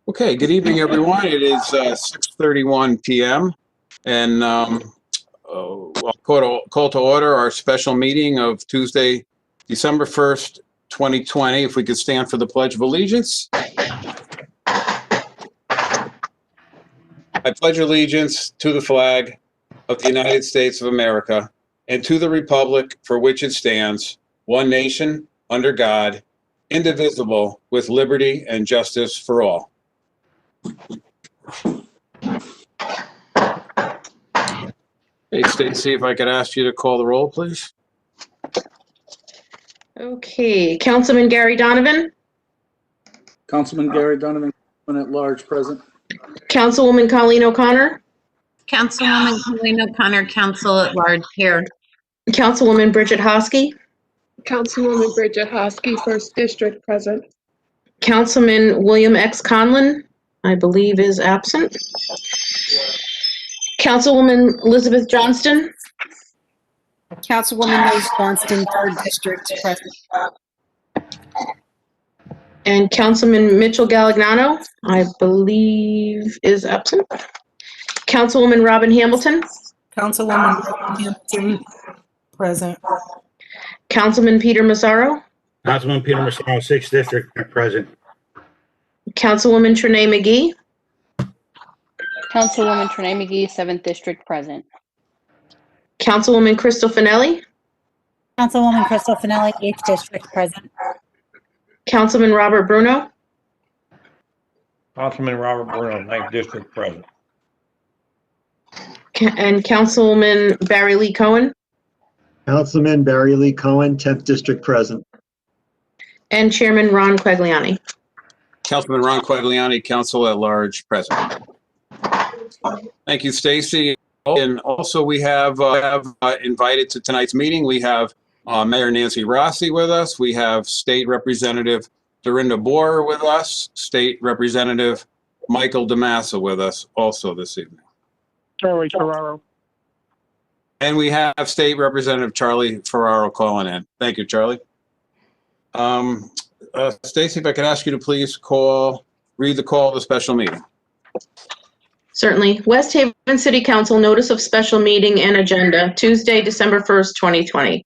Okay, good evening, everyone. It is 6:31 p.m. and I'll call to order our special meeting of Tuesday, December 1st, 2020. If we could stand for the Pledge of Allegiance. I pledge allegiance to the flag of the United States of America and to the republic for which it stands, one nation, under God, indivisible, with liberty and justice for all. Hey, Stacy, if I could ask you to call the roll, please. Okay, Councilman Gary Donovan. Councilman Gary Donovan, at large, present. Councilwoman Colleen O'Connor. Councilwoman Colleen O'Connor, Council at Large, here. Councilwoman Bridget Hosky. Councilwoman Bridget Hosky, 1st District, present. Councilman William X. Conlon, I believe is absent. Councilwoman Elizabeth Johnston. Councilwoman Rose Johnston, 3rd District, present. And Councilman Mitchell Galagnano, I believe is absent. Councilwoman Robin Hamilton. Councilwoman Hamilton, present. Councilman Peter Mazzaro. Councilman Peter Mazzaro, 6th District, present. Councilwoman Trenae McGee. Councilwoman Trenae McGee, 7th District, present. Councilwoman Crystal Finelli. Councilwoman Crystal Finelli, 8th District, present. Councilman Robert Bruno. Councilman Robert Bruno, 9th District, present. And Councilman Barry Lee Cohen. Councilman Barry Lee Cohen, 10th District, present. And Chairman Ron Quagliani. Councilman Ron Quagliani, Council at Large, present. Thank you, Stacy. And also we have invited to tonight's meeting, we have Mayor Nancy Rossi with us. We have State Representative Dorinda Boer with us, State Representative Michael DeMassa with us also this evening. Charlie Ferraro. And we have State Representative Charlie Ferraro calling in. Thank you, Charlie. Stacy, if I could ask you to please read the call of the special meeting. Certainly. West Haven City Council notice of special meeting and agenda, Tuesday, December 1st, 2020.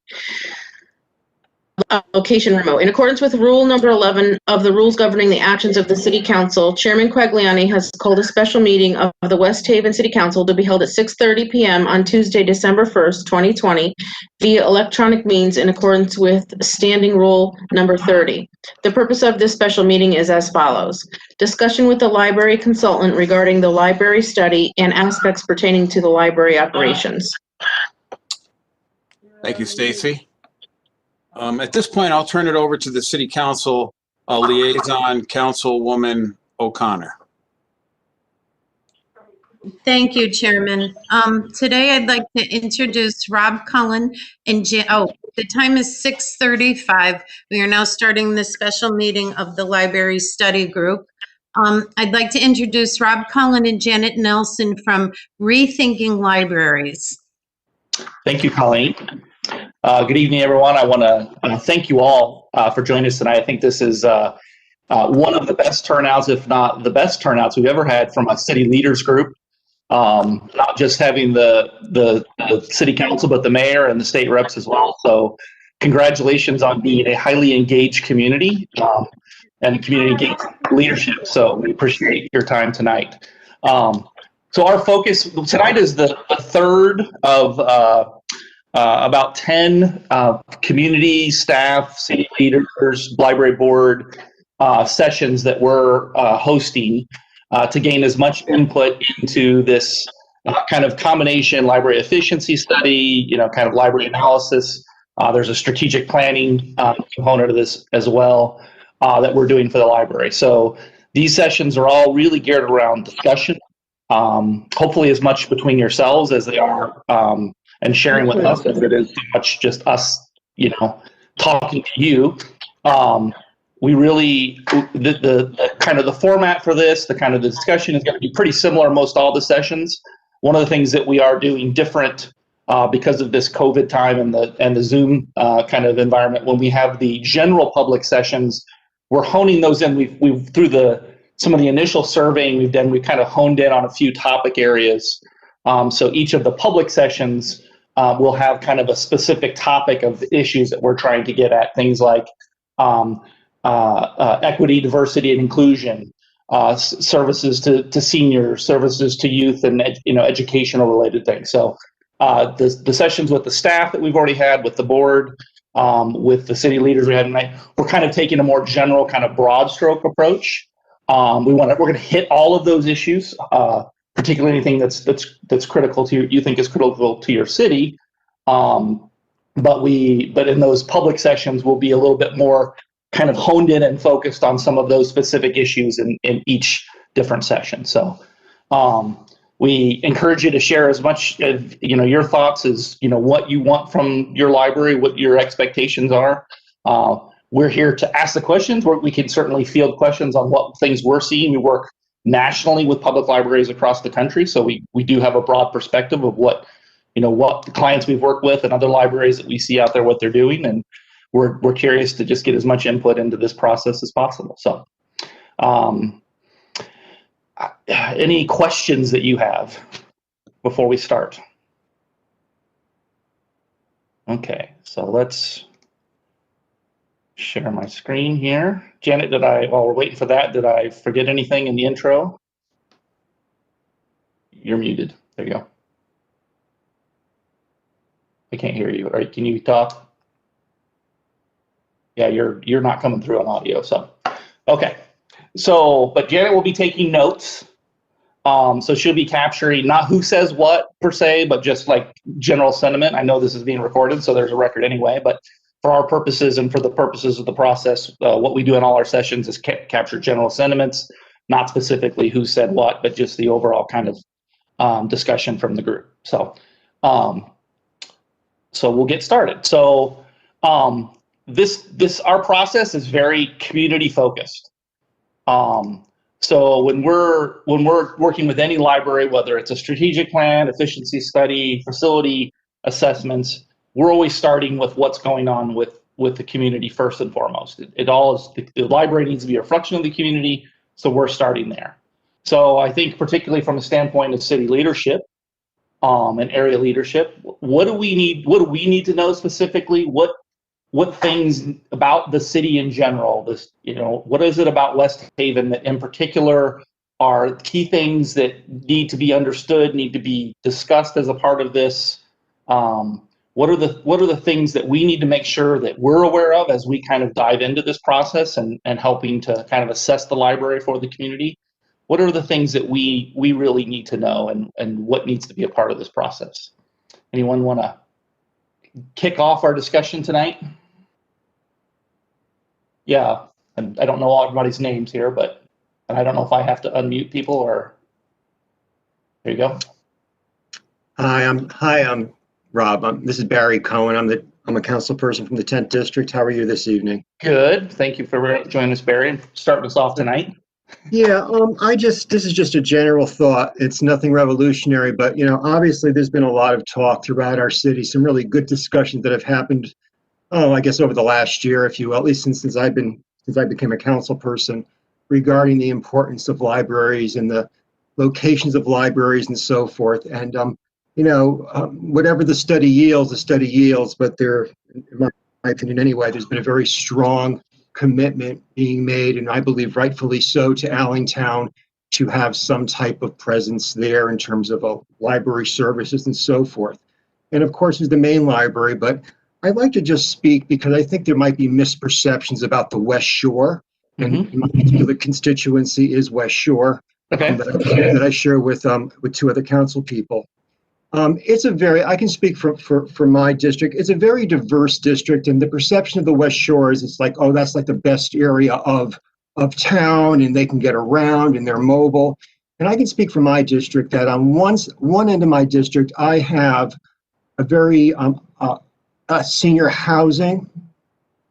Location remote. In accordance with rule number 11 of the rules governing the actions of the City Council, Chairman Quagliani has called a special meeting of the West Haven City Council to be held at 6:30 p.m. on Tuesday, December 1st, 2020, via electronic means in accordance with Standing Rule number 30. The purpose of this special meeting is as follows. Discussion with the library consultant regarding the library study and aspects pertaining to the library operations. Thank you, Stacy. At this point, I'll turn it over to the City Council liaison, Councilwoman O'Connor. Thank you, Chairman. Today I'd like to introduce Rob Cullen and the time is 6:35. We are now starting the special meeting of the Library Study Group. I'd like to introduce Rob Cullen and Janet Nelson from Rethinking Libraries. Thank you, Colleen. Good evening, everyone. I want to thank you all for joining us tonight. I think this is one of the best turnouts, if not the best turnouts we've ever had from a city leaders group. Not just having the city council, but the mayor and the state reps as well. So congratulations on being a highly engaged community and community engaged leadership. So we appreciate your time tonight. So our focus tonight is the third of about 10 community staff, city leaders, library board sessions that we're hosting to gain as much input into this kind of combination library efficiency study, kind of library analysis. There's a strategic planning component of this as well that we're doing for the library. So these sessions are all really geared around discussion, hopefully as much between yourselves as they are and sharing with us as it is so much just us, talking to you. We really, the kind of the format for this, the kind of the discussion is going to be pretty similar most all the sessions. One of the things that we are doing different because of this COVID time and the Zoom kind of environment, when we have the general public sessions, we're honing those in. We've through the some of the initial surveying we've done, we kind of honed in on a few topic areas. So each of the public sessions will have kind of a specific topic of issues that we're trying to get at, things like equity, diversity, and inclusion, services to seniors, services to youth, and educational related things. So the sessions with the staff that we've already had, with the board, with the city leaders we had tonight, we're kind of taking a more general, kind of broad stroke approach. We're going to hit all of those issues, particularly anything that's critical to you think is critical to your city. But in those public sessions, we'll be a little bit more kind of honed in and focused on some of those specific issues in each different session. So we encourage you to share as much of your thoughts as what you want from your library, what your expectations are. We're here to ask the questions. We can certainly field questions on what things we're seeing. We work nationally with public libraries across the country, so we do have a broad perspective of what the clients we've worked with and other libraries that we see out there, what they're doing, and we're curious to just get as much input into this process as possible. So any questions that you have before we start? Okay, so let's share my screen here. Janet, while we're waiting for that, did I forget anything in the intro? You're muted. There you go. I can't hear you. All right, can you talk? Yeah, you're not coming through on audio, so okay. So, but Janet will be taking notes. So she'll be capturing not who says what per se, but just like general sentiment. I know this is being recorded, so there's a record anyway, but for our purposes and for the purposes of the process, what we do in all our sessions is capture general sentiments, not specifically who said what, but just the overall kind of discussion from the group. So, so we'll get started. So our process is very community focused. So when we're working with any library, whether it's a strategic plan, efficiency study, facility assessments, we're always starting with what's going on with the community first and foremost. It all is, the library needs to be a reflection of the community, so we're starting there. So I think particularly from a standpoint of city leadership and area leadership, what do we need to know specifically? What things about the city in general, what is it about West Haven that in particular are key things that need to be understood, need to be discussed as a part of this? What are the things that we need to make sure that we're aware of as we kind of dive into this process and helping to kind of assess the library for the community? What are the things that we really need to know and what needs to be a part of this process? Anyone want to kick off our discussion tonight? Yeah, and I don't know all everybody's names here, and I don't know if I have to unmute people or. There you go. Hi, I'm Rob. This is Barry Cohen. I'm a council person from the 10th District. How are you this evening? Good. Thank you for joining us, Barry, and starting us off tonight. Yeah, this is just a general thought. It's nothing revolutionary, but obviously there's been a lot of talk throughout our city, some really good discussions that have happened. I guess over the last year, if you will, at least since I became a council person, regarding the importance of libraries and the locations of libraries and so forth. And whatever the study yields. But there, in my opinion anyway, there's been a very strong commitment being made, and I believe rightfully so, to Allentown to have some type of presence there in terms of library services and so forth. And of course, there's the main library, but I'd like to just speak because I think there might be misperceptions about the West Shore, and my particular constituency is West Shore, okay, that I share with two other council people. I can speak for my district. It's a very diverse district, and the perception of the West Shore is it's like, oh, that's like the best area of town, and they can get around and they're mobile. And I can speak for my district that on one end of my district, I have a very senior housing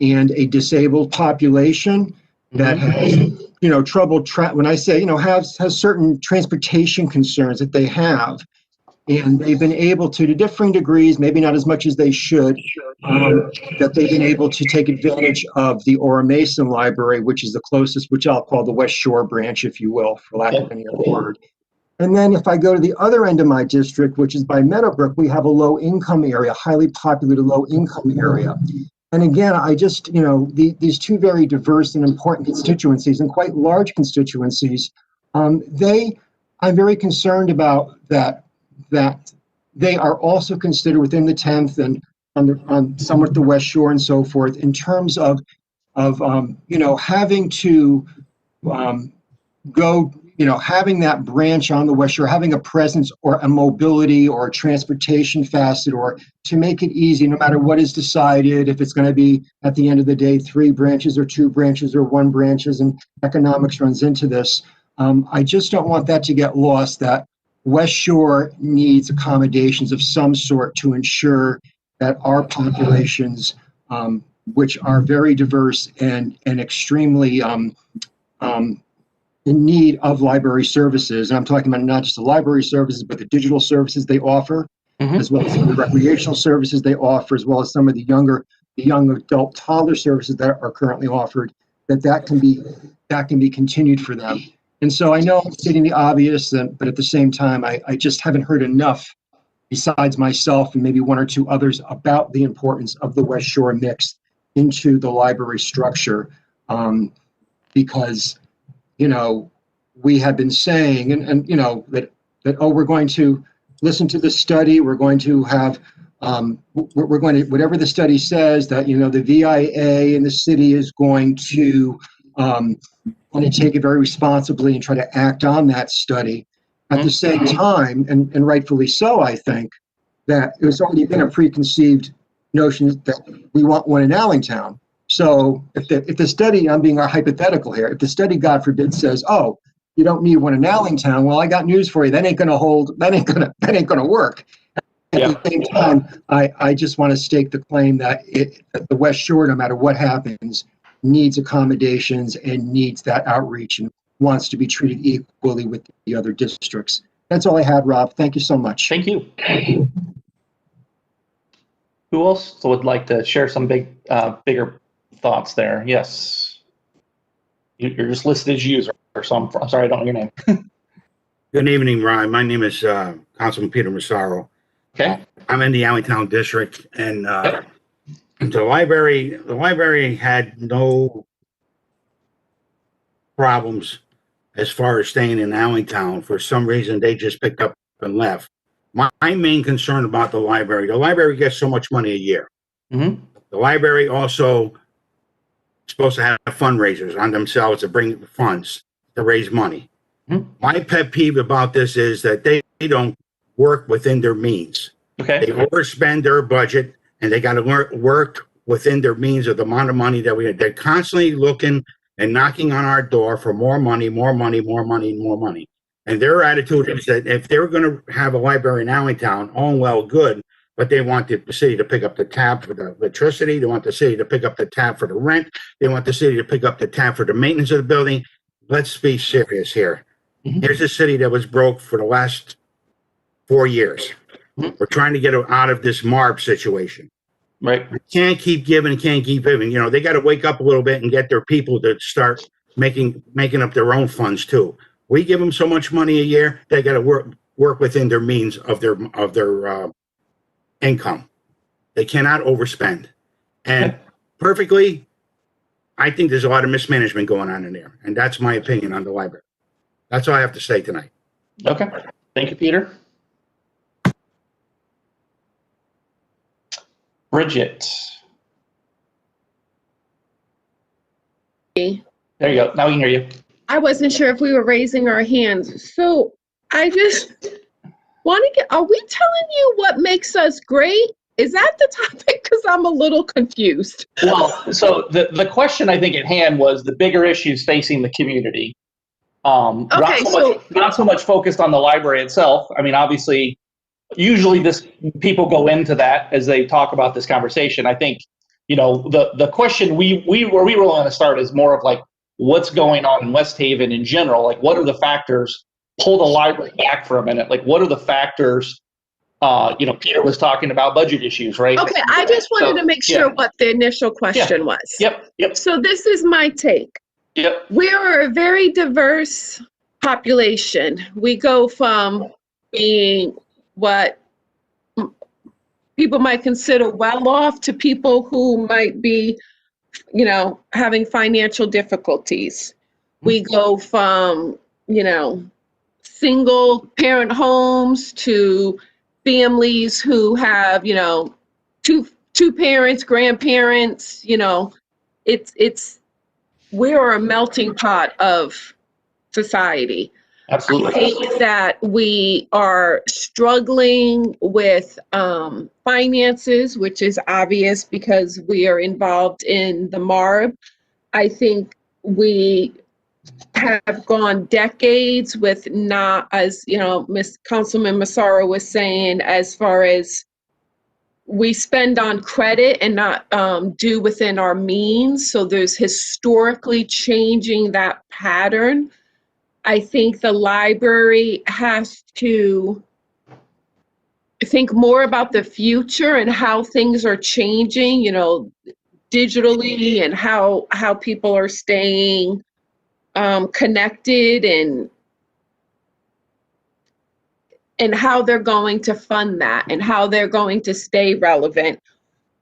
and a disabled population that has, trouble when I say, has certain transportation concerns that they have. And they've been able to differing degrees, maybe not as much as they should, that they've been able to take advantage of the Ora Mason Library, which is the closest, which I'll call the West Shore branch, if you will, for lack of any other word. And then if I go to the other end of my district, which is by Meadowbrook, we have a low-income area, highly populated low-income area. And again, I just, these two very diverse and important constituencies and quite large constituencies, I'm very concerned about that they are also considered within the 10th and on somewhat the West Shore and so forth in terms of having to go, having that branch on the West Shore, having a presence or a mobility or a transportation facet, or to make it easy, no matter what is decided, if it's going to be at the end of the day 3 branches or 2 branches or 1 branches, and economics runs into this. I just don't want that to get lost, that West Shore needs accommodations of some sort to ensure that our populations, which are very diverse and extremely in need of library services, and I'm talking about not just the library services, but the digital services they offer, as well as some of the recreational services they offer, as well as some of the young adult toddler services that are currently offered, that can be continued for them. And so I know I'm stating the obvious, but at the same time, I just haven't heard enough, besides myself and maybe 1 or 2 others, about the importance of the West Shore mix into the library structure, because we have been saying, and that we're going to listen to the study, we're going to have, we're going to, whatever the study says, that the VIA and the city is going to take it very responsibly and try to act on that study. At the same time, and rightfully so, I think, that it was already been a preconceived notion that we want one in Allentown. So if the study, I'm being hypothetical here, if the study, God forbid, says, oh, you don't need one in Allentown, well, I got news for you. That ain't going to work. At the same time, I just want to stake the claim that the West Shore, no matter what happens, needs accommodations and needs that outreach and wants to be treated equally with the other districts. That's all I had, Rob. Thank you so much. Thank you. Who else would like to share some bigger thoughts there? Yes. You're just listed as user, so I'm sorry, I don't know your name. Good evening, Ryan. My name is Councilman Peter Massaro. Okay. I'm in the Allentown district, and the library had no problems as far as staying in Allentown. For some reason, they just picked up and left. My main concern about the library gets so much money a year. The library also is supposed to have fundraisers on themselves to bring funds to raise money. My pet peeve about this is that they don't work within their means. Okay. They overspend their budget, and they got to work within their means of the amount of money that we have. They're constantly looking and knocking on our door for more money, more money, more money, more money. And their attitude is that if they're going to have a library in Allentown, all well, good, but they want the city to pick up the tab for the electricity. They want the city to pick up the tab for the rent. They want the city to pick up the tab for the maintenance of the building. Let's be serious here. Here's a city that was broke for the last 4 years. We're trying to get out of this MARB situation. Right. Can't keep giving, can't keep giving. They got to wake up a little bit and get their people to start making up their own funds too. We give them so much money a year, they got to work within their means of their income. They cannot overspend. And perfectly, I think there's a lot of mismanagement going on in there, and that's my opinion on the library. That's all I have to say tonight. Okay. Thank you, Peter. Bridget. There you go. Now we can hear you. I wasn't sure if we were raising our hands. So I just want to are we telling you what makes us great? Is that the topic? Because I'm a little confused. Well, so the question I think at hand was the bigger issues facing the community. Not so much focused on the library itself. I mean, obviously, usually people go into that as they talk about this conversation. I think, the question where we really want to start is more of like, what's going on in West Haven in general? Like, what are the factors? Pull the library back for a minute. Like, what are the factors Peter was talking about budget issues, right? Okay, I just wanted to make sure what the initial question was. Yep. So this is my take. Yep. We are a very diverse population. We go from being what people might consider well off to people who might be, having financial difficulties. We go from, single parent homes to families who have, two parents, grandparents, we are a melting pot of society. Absolutely. I think that we are struggling with finances, which is obvious because we are involved in the MARB. I think we have gone decades with not, as Miss Councilman Massaro was saying, as far as we spend on credit and not do within our means. So there's historically changing that pattern. I think the library has to think more about the future and how things are changing, digitally, and how people are staying connected, and how they're going to fund that and how they're going to stay relevant.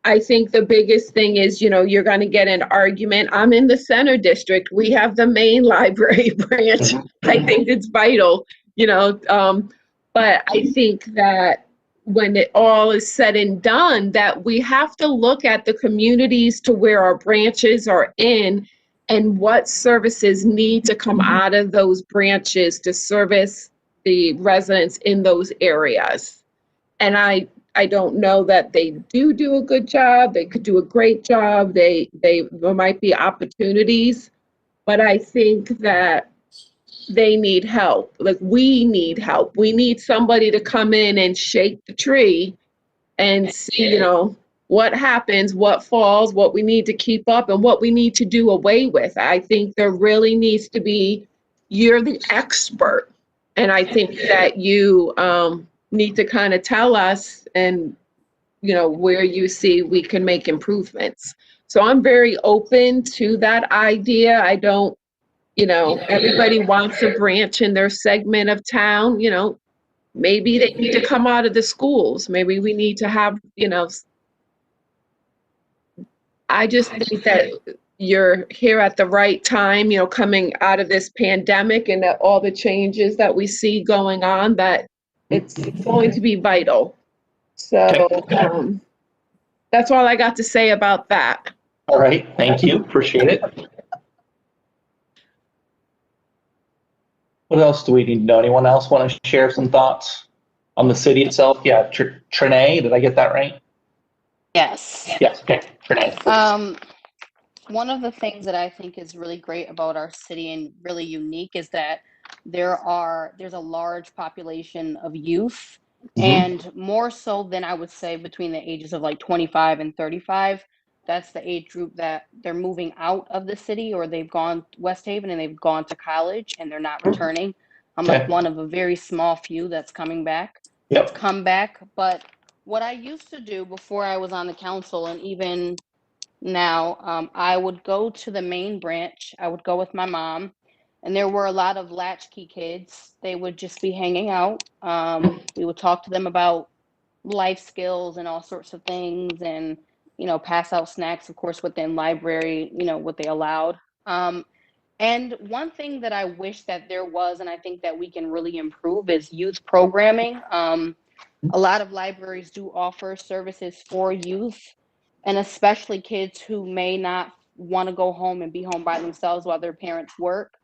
I think the biggest thing is, you're going to get an argument. I'm in the center district. We have the main library branch. I think it's vital, but I think that when it all is said and done, that we have to look at the communities to where our branches are in and what services need to come out of those branches to service the residents in those areas. And I don't know that they do a good job. They could do a great job. There might be opportunities, but I think that they need help. Like, we need help. We need somebody to come in and shake the tree and see, what happens, what falls, what we need to keep up, and what we need to do away with. I think there really needs to be, you're the expert. And I think that you need to kind of tell us and, where you see we can make improvements. So I'm very open to that idea. I don't, everybody wants a branch in their segment of town, maybe they need to come out of the schools. Maybe we need to have, I just think that you're here at the right time, coming out of this pandemic and that all the changes that we see going on, that it's going to be vital. So that's all I got to say about that. All right. Thank you. Appreciate it. What else do we need to know? Anyone else want to share some thoughts on the city itself? Yeah. Trinae, did I get that right? Yes. Yes. Okay. Trinae. One of the things that I think is really great about our city and really unique is that there's a large population of youth, and more so than I would say between the ages of like 25 and 35. That's the age group that they're moving out of the city, or they've gone West Haven and they've gone to college and they're not returning. I'm like one of a very small few that's coming back. That's come back. But what I used to do before I was on the council, and even now, I would go to the main branch. I would go with my mom, and there were a lot of latchkey kids. They would just be hanging out. We would talk to them about life skills and all sorts of things, and pass out snacks, of course, within library, what they allowed. And one thing that I wish that there was, and I think that we can really improve, is youth programming. A lot of libraries do offer services for youth, and especially kids who may not want to go home and be home by themselves while their parents work.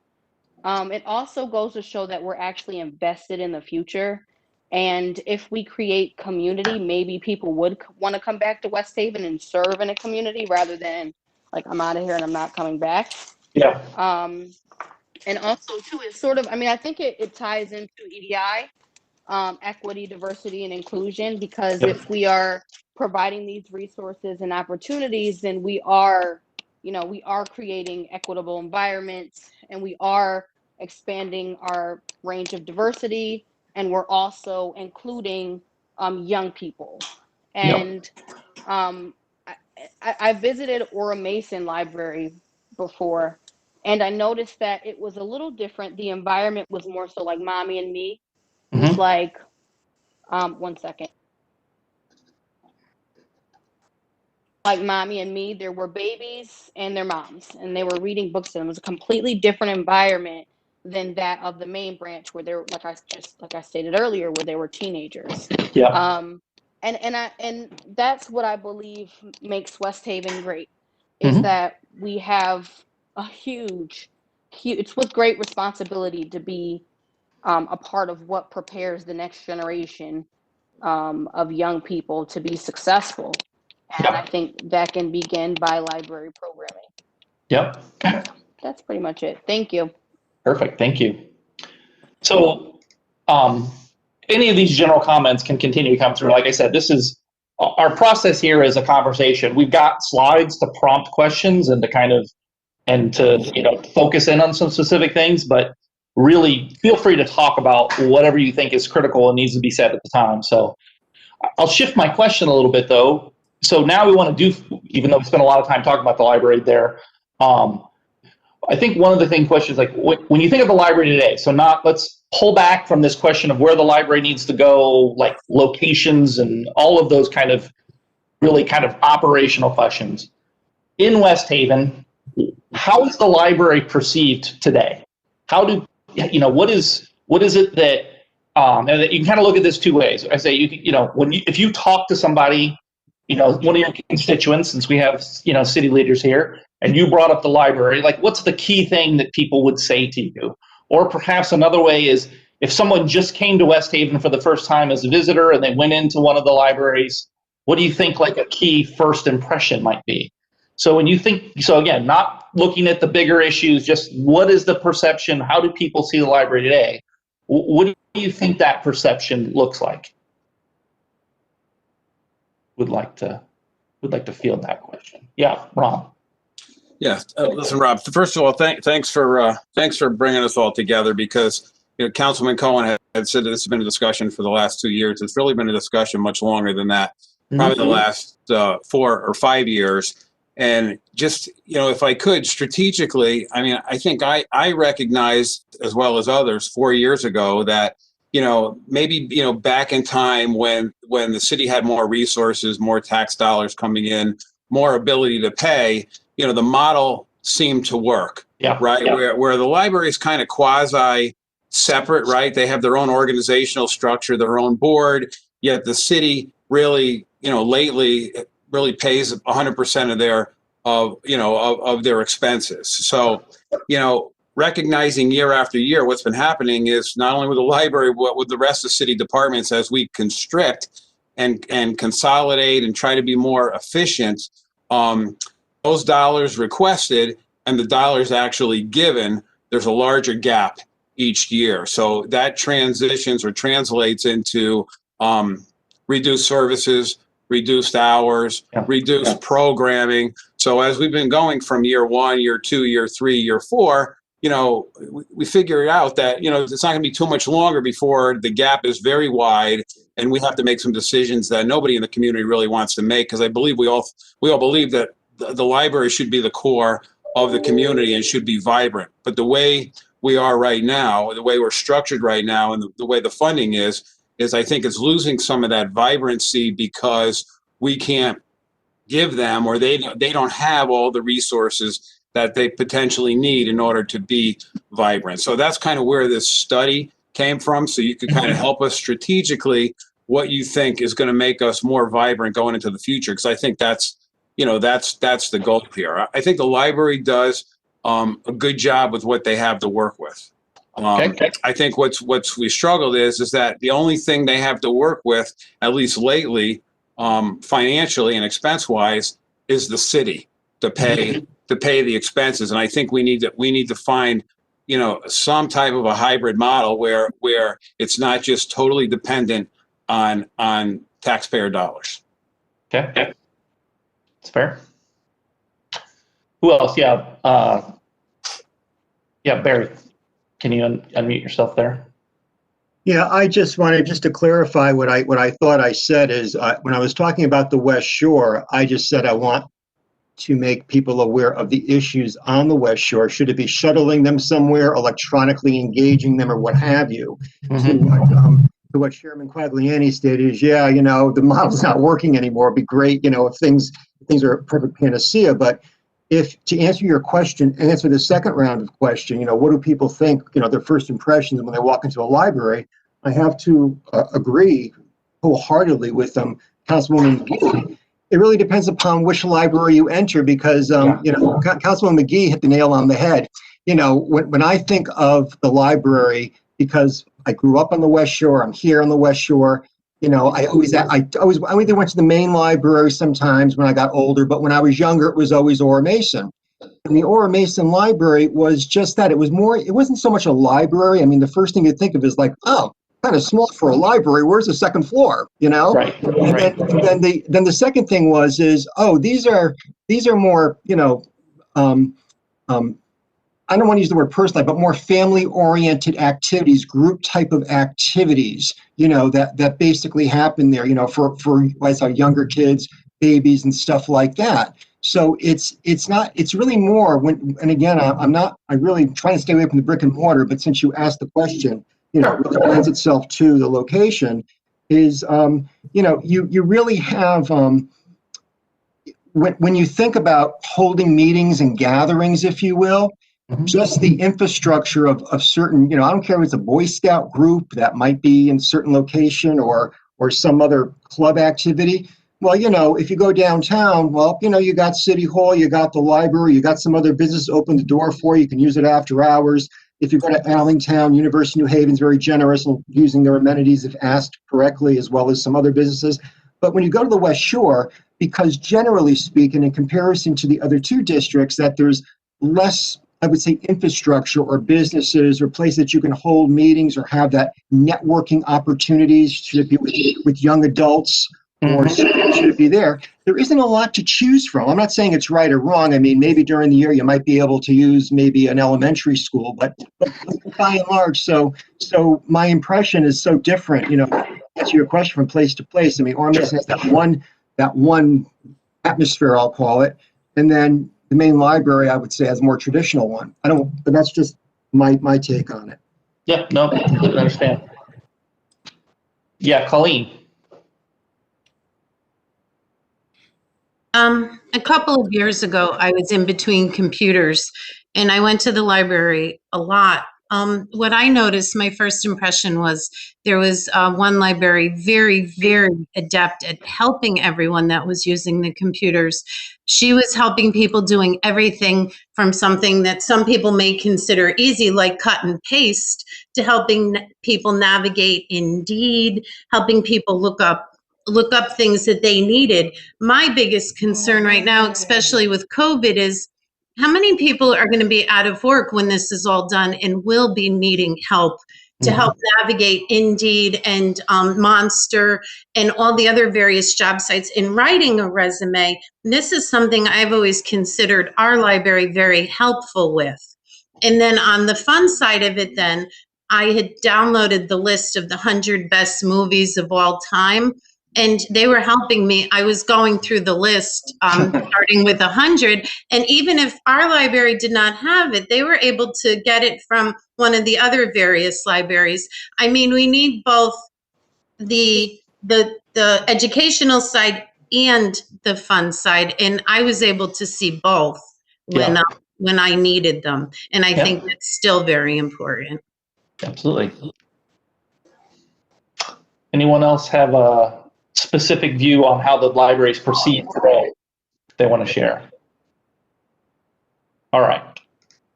It also goes to show that we're actually invested in the future. And if we create community, maybe people would want to come back to West Haven and serve in a community rather than like, I'm out of here and I'm not coming back. Yeah. And also too, it's sort of, I think it ties into EDI, equity, diversity, and inclusion, because if we are providing these resources and opportunities, then we are creating equitable environments, and we are expanding our range of diversity, and we're also including young people. Yep. And I visited Ora Mason Library before, and I noticed that it was a little different. The environment was more so like Mommy and Me. It was like, one second. Like Mommy and Me, there were babies and their moms, and they were reading books, and it was a completely different environment than that of the main branch, where they were, like I stated earlier, where they were teenagers. Yeah. And that's what I believe makes West Haven great, is that we have a huge, it's with great responsibility to be a part of what prepares the next generation of young people to be successful. And I think that can begin by library programming. Yep. That's pretty much it. Thank you. Perfect. Thank you. So, any of these general comments can continue to come through. Like I said, this is our process here is a conversation. We've got slides to prompt questions and to focus in on some specific things, but really feel free to talk about whatever you think is critical and needs to be said at the time. So I'll shift my question a little bit though. So now we want to do, even though we spent a lot of time talking about the library there, I think one of the questions, like when you think of the library today, so let's pull back from this question of where the library needs to go, like locations and all of those really operational questions. In West Haven, how is the library perceived today? What is it that, and you can kind of look at this two ways. I say, if you talk to somebody, one of your constituents, since we have, city leaders here, and you brought up the library, like what's the key thing that people would say to you? Or perhaps another way is if someone just came to West Haven for the first time as a visitor and they went into one of the libraries, what do you think like a key first impression might be? So when you think, so again, not looking at the bigger issues, just what is the perception? How do people see the library today? What do you think that perception looks like? Would like to field that question. Yeah, Ron. Yeah, listen, Rob. First of all, thanks for bringing us all together, because Councilman Cohen had said that this has been a discussion for the last 2 years. It's really been a discussion much longer than that, probably the last 4 or 5 years. And just if I could strategically, I mean, I think I recognized as well as others 4 years ago that maybe back in time when the city had more resources, more tax dollars coming in, more ability to pay, the model seemed to work. Yeah. Right. Yeah. Where the library is kind of quasi separate, right? They have their own organizational structure, their own board, yet the city really, lately really pays 100% of their expenses. So, recognizing year after year what's been happening is not only with the library, but with the rest of the city departments, as we constrict and consolidate and try to be more efficient, those dollars requested and the dollars actually given, there's a larger gap each year. So that transitions or translates into reduced services, reduced hours, reduced programming. So as we've been going from year 1, year 2, year 3, year 4, we figure out that, it's not going to be too much longer before the gap is very wide, and we have to make some decisions that nobody in the community really wants to make, because I believe we all believe that the library should be the core of the community and should be vibrant. But the way we are right now, the way we're structured right now, and the way the funding is I think it's losing some of that vibrancy, because we can't give them, or they don't have all the resources that they potentially need in order to be vibrant. So that's kind of where this study came from. So you could kind of help us strategically what you think is going to make us more vibrant going into the future, because I think that's the goal here. I think the library does a good job with what they have to work with. I think what's we struggled is that the only thing they have to work with, at least lately, financially and expense wise, is the city to pay the expenses. And I think we need to find some type of a hybrid model where it's not just totally dependent on taxpayer dollars. Okay. It's fair. Who else? Yeah. Barry, can you unmute yourself there? Yeah, I just wanted to clarify what I thought I said is when I was talking about the West Shore, I just said I want to make people aware of the issues on the West Shore. Should it be shuttling them somewhere, electronically engaging them, or what have you? To what Chairman Quagliani stated is, yeah, the model's not working anymore. It'd be great, if things are a perfect panacea. But if to answer your question, answer the second round of question, what do people think, their first impressions when they walk into a library? I have to agree wholeheartedly with Councilwoman McGee. It really depends upon which library you enter because, Councilwoman McGee hit the nail on the head. When I think of the library, because I grew up on the West Shore, I'm here on the West Shore, I either went to the main library sometimes when I got older, but when I was younger, it was always Ora Mason. And the Ora Mason Library was just that. It wasn't so much a library. I mean, the first thing you think of is like, oh, kind of small for a library. Where's the second floor? Right. Then the second thing is, oh, these are more, I don't want to use the word personal, but more family-oriented activities, group type of activities, that basically happen there, for I saw younger kids, babies, and stuff like that. So it's really more and again, I'm really trying to stay away from the brick and mortar, but since you asked the question, it really lends itself to the location is, you really have, when you think about holding meetings and gatherings, if you will, just the infrastructure of certain, I don't care if it's a Boy Scout group that might be in a certain location or some other club activity. Well, if you go downtown, you got City Hall, you got the library, you got some other business open the door for you. You can use it after hours. If you go to Allentown, University of New Haven's very generous in using their amenities if asked correctly, as well as some other businesses. But when you go to the West Shore, because generally speaking, in comparison to the other two districts, that there's less, I would say, infrastructure or businesses or places that you can hold meetings or have that networking opportunities, should it be with young adults or should it be there? There isn't a lot to choose from. I'm not saying it's right or wrong. I mean, maybe during the year you might be able to use maybe an elementary school, but by and large, so my impression is so different, answer your question from place to place. I mean, Ora Mason has that one atmosphere, I'll call it, and then the main library, I would say, has a more traditional one. But that's just my take on it. Yeah, no, I completely understand. Yeah, Colleen. A couple of years ago, I was in between computers and I went to the library a lot. What I noticed, my first impression was there was one library very, very adept at helping everyone that was using the computers. She was helping people doing everything from something that some people may consider easy, like cut and paste, to helping people navigate Indeed, helping people look up things that they needed. My biggest concern right now, especially with COVID, is how many people are going to be out of work when this is all done and will be needing help to help navigate Indeed and Monster and all the other various job sites in writing a resume. This is something I've always considered our library very helpful with. And then on the fun side of it, then I had downloaded the list of the 100 best movies of all time. And they were helping me. I was going through the list, starting with 100. And even if our library did not have it, they were able to get it from one of the other various libraries. I mean, we need both the educational side and the fun side. And I was able to see both when I needed them. And I think that's still very important. Absolutely. Anyone else have a specific view on how the libraries proceed today they want to share? All right.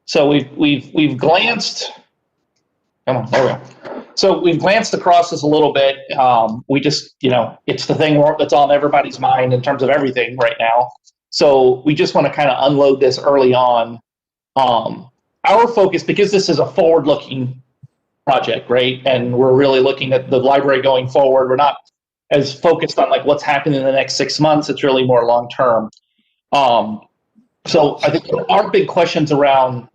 So we've glanced. Come on, there we go. So we've glanced across this a little bit. We just, it's the thing that's on everybody's mind in terms of everything right now. So we just want to kind of unload this early on. Our focus, because this is a forward-looking project, right? And we're really looking at the library going forward. We're not as focused on like what's happening in the next 6 months. It's really more long term. So I think our big questions around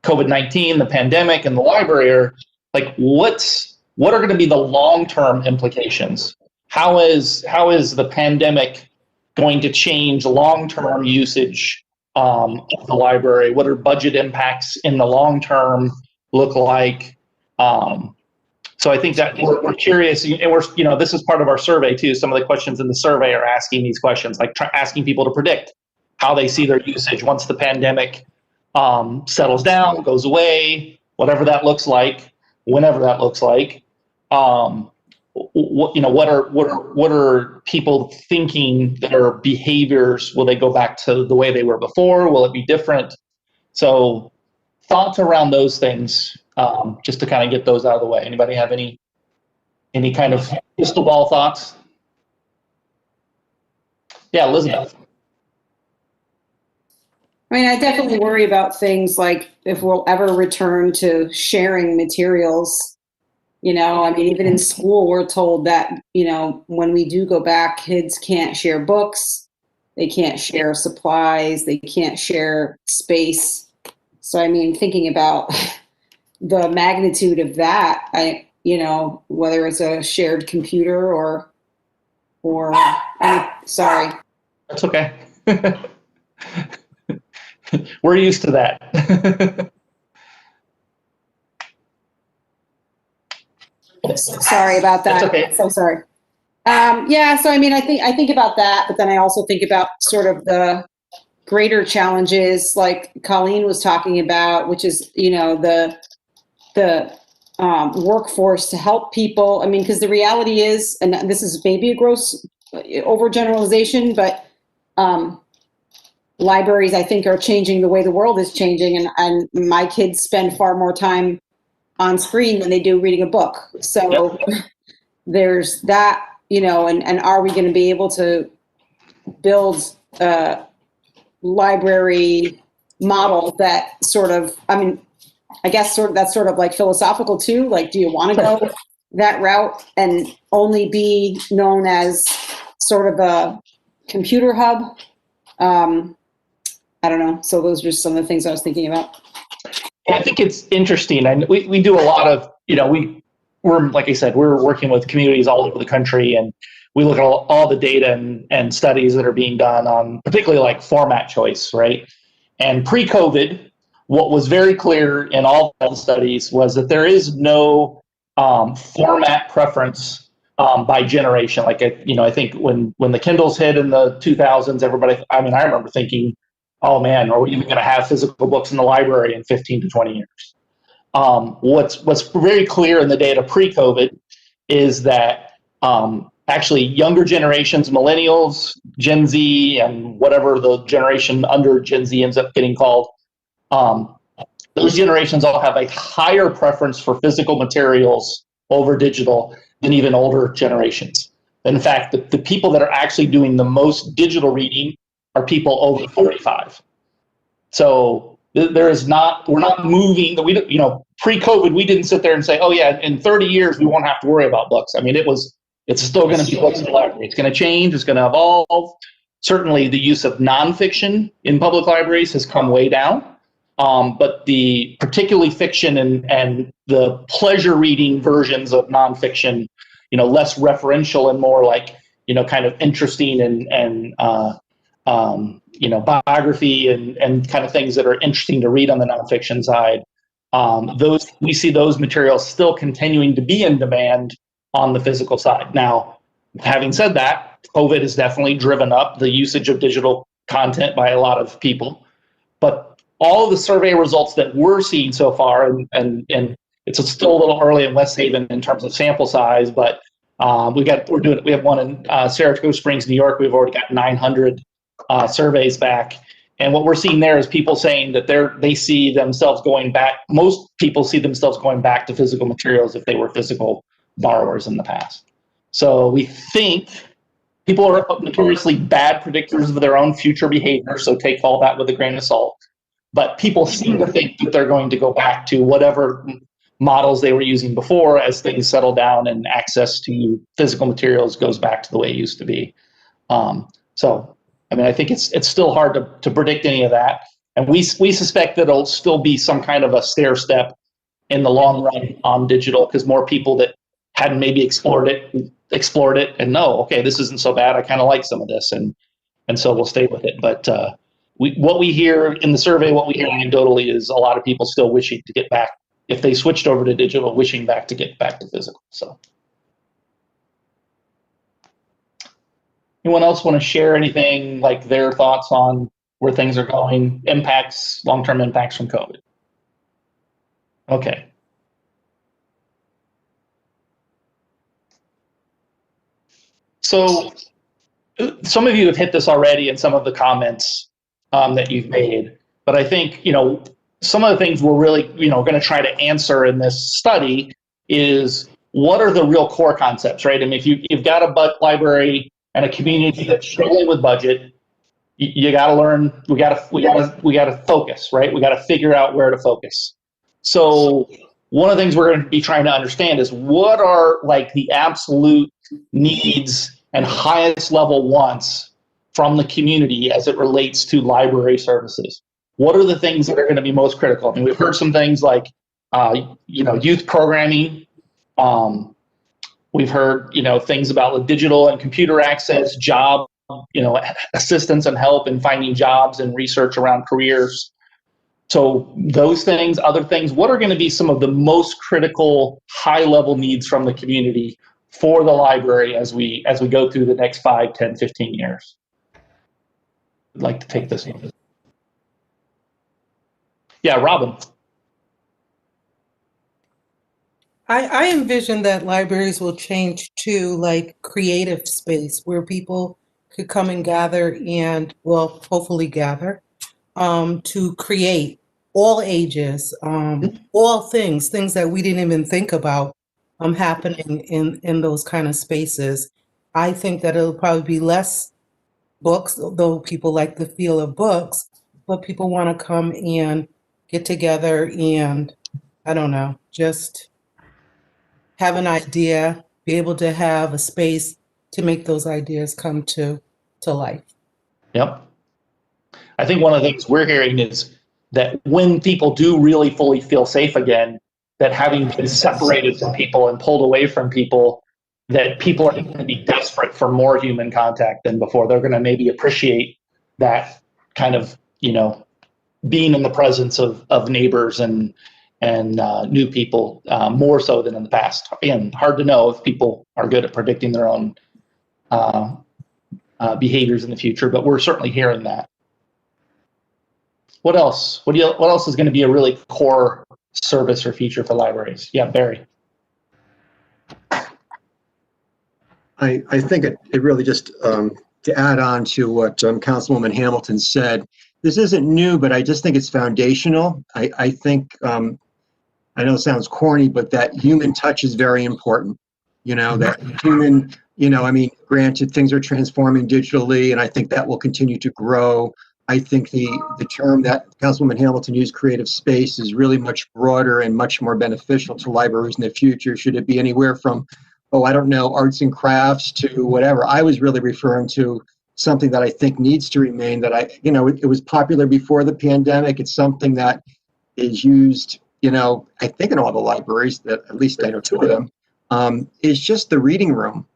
COVID-19, the pandemic, and the library are like, what's what are going to be the long-term implications? How is the pandemic going to change long-term usage of the library? What are budget impacts in the long term look like? So I think that we're curious, and we're, this is part of our survey too. Some of the questions in the survey are asking these questions, like asking people to predict how they see their usage once the pandemic settles down, goes away, whatever that looks like, whenever that looks like. What are people thinking? Their behaviors? Will they go back to the way they were before? Will it be different? So thoughts around those things, just to kind of get those out of the way. Anybody have any kind of crystal ball thoughts? Yeah, Elizabeth. I mean, I definitely worry about things like if we'll ever return to sharing materials. I mean, even in school, we're told that, when we do go back, kids can't share books, they can't share supplies, they can't share space. So, I mean, thinking about the magnitude of that, whether it's a shared computer or sorry. That's okay. We're used to that. Sorry about that. That's okay. So sorry. Yeah, so I mean, I think about that, but then I also think about sort of the greater challenges like Colleen was talking about, which is, the workforce to help people. I mean, because the reality is, and this is maybe a gross overgeneralization, but libraries, I think, are changing the way the world is changing, and my kids spend far more time on screen than they do reading a book. So there's that, and are we going to be able to build a library model that sort of, I mean, I guess that's sort of like philosophical too. Like, do you want to go that route and only be known as sort of a computer hub? I don't know. So those are just some of the things I was thinking about. I think it's interesting, and we do a lot of, we're, like I said, we're working with communities all over the country, and we look at all the data and studies that are being done on particularly like format choice, right? And pre-COVID, what was very clear in all the studies was that there is no format preference by generation. Like, I think when the Kindles hit in the 2000s, I remember thinking, oh man, are we even going to have physical books in the library in 15 to 20 years? What's very clear in the data pre-COVID is that actually younger generations, millennials, Gen Z, and whatever the generation under Gen Z ends up getting called, those generations all have a higher preference for physical materials over digital than even older generations. In fact, the people that are actually doing the most digital reading are people over 45. So we're not moving. Pre-COVID, we didn't sit there and say, oh yeah, in 30 years, we won't have to worry about books. I mean, it's still going to be books in the library. It's going to change. It's going to evolve. Certainly the use of nonfiction in public libraries has come way down. But the particularly fiction and the pleasure reading versions of nonfiction, less referential and more like, kind of interesting and biography and kind of things that are interesting to read on the nonfiction side. We see those materials still continuing to be in demand on the physical side. Now, having said that, COVID has definitely driven up the usage of digital content by a lot of people. But all of the survey results that we're seeing so far, and it's still a little early in West Haven in terms of sample size, but we have one in Saratoga Springs, New York. We've already got 900 surveys back. And what we're seeing there is people saying that they see themselves going back. Most people see themselves going back to physical materials if they were physical borrowers in the past. So we think people are notoriously bad predictors of their own future behavior, so take all that with a grain of salt. But people seem to think that they're going to go back to whatever models they were using before as things settle down and access to physical materials goes back to the way it used to be. I think it's still hard to predict any of that. And we suspect that it'll still be some kind of a stair step in the long run on digital, because more people that hadn't maybe explored it and know, okay, this isn't so bad. I kind of like some of this, and so we'll stay with it. But what we hear in the survey, what we hear anecdotally is a lot of people still wishing to get back, if they switched over to digital, wishing back to get back to physical. So anyone else want to share anything, like their thoughts on where things are going, impacts, long-term impacts from COVID? Okay. So some of you have hit this already in some of the comments that you've made, but I think, some of the things we're really, going to try to answer in this study is what are the real core concepts, right? I mean, if you've got a library and a community that's struggling with budget, you got to learn, we got to focus, right? We got to figure out where to focus. So one of the things we're going to be trying to understand is what are like the absolute needs and highest level wants from the community as it relates to library services. What are the things that are going to be most critical? I mean, we've heard some things like, youth programming. We've heard, things about digital and computer access, job, assistance and help in finding jobs and research around careers. So those things, other things, what are going to be some of the most critical high-level needs from the community for the library as we go through the next 5, 10, 15 years? I'd like to take this one. Yeah, Robin. I envision that libraries will change to like creative space where people could come and gather and, well, hopefully gather to create all ages, all things that we didn't even think about happening in those kind of spaces. I think that it'll probably be less books, though people like the feel of books, but people want to come and get together and, I don't know, just have an idea, be able to have a space to make those ideas come to life. Yep. I think one of the things we're hearing is that when people do really fully feel safe again, that having been separated from people and pulled away from people, that people are going to be desperate for more human contact than before. They're going to maybe appreciate that kind of, being in the presence of neighbors and new people more so than in the past. Again, hard to know if people are good at predicting their own behaviors in the future, but we're certainly hearing that. What else? What else is going to be a really core service or feature for libraries? Yeah, Barry. I think it really just to add on to what Councilwoman Hamilton said, this isn't new, but I just think it's foundational. I think, I know it sounds corny, but that human touch is very important. That human, granted, things are transforming digitally, and I think that will continue to grow. I think the term that Councilwoman Hamilton used, creative space, is really much broader and much more beneficial to libraries in the future. Should it be anywhere from, arts and crafts to whatever? I was really referring to something that I think needs to remain, that it was popular before the pandemic. It's something that is used, I think in all the libraries, that at least I know 2 of them, is just the reading room.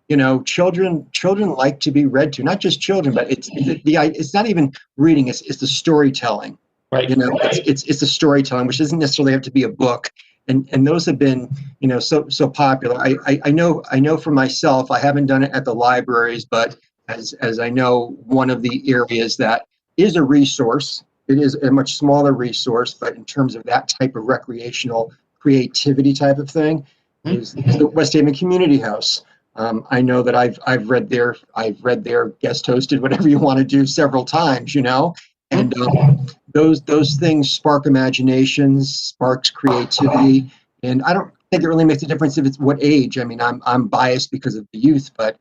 Children like to be read to, not just children, but it's not even reading, it's the storytelling. Right. It's the storytelling, which doesn't necessarily have to be a book. And those have been, so popular. I know for myself, I haven't done it at the libraries, but as I know, one of the areas that is a resource, it is a much smaller resource, but in terms of that type of recreational creativity type of thing, is the West Haven Community House. I know that I've read their guest hosted, whatever you want to do, several times, and those things spark imaginations, sparks creativity, and I don't think it really makes a difference if it's what age. I mean, I'm biased because of the youth, but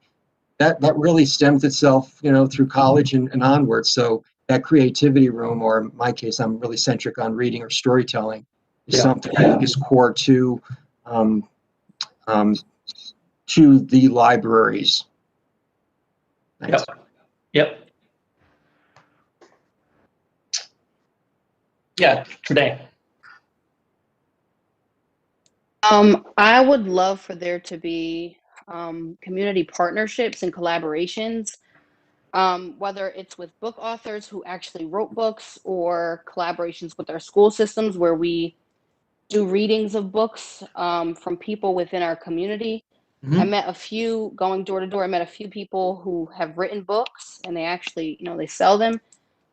that really stems itself, through college and onwards. So that creativity room, or in my case, I'm really centric on reading or storytelling, is something I think is core to the libraries. Thanks. Yep. Yeah, today. I would love for there to be community partnerships and collaborations, whether it's with book authors who actually wrote books or collaborations with our school systems where we do readings of books from people within our community. I met a few going door to door. I met a few people who have written books and they actually, they sell them.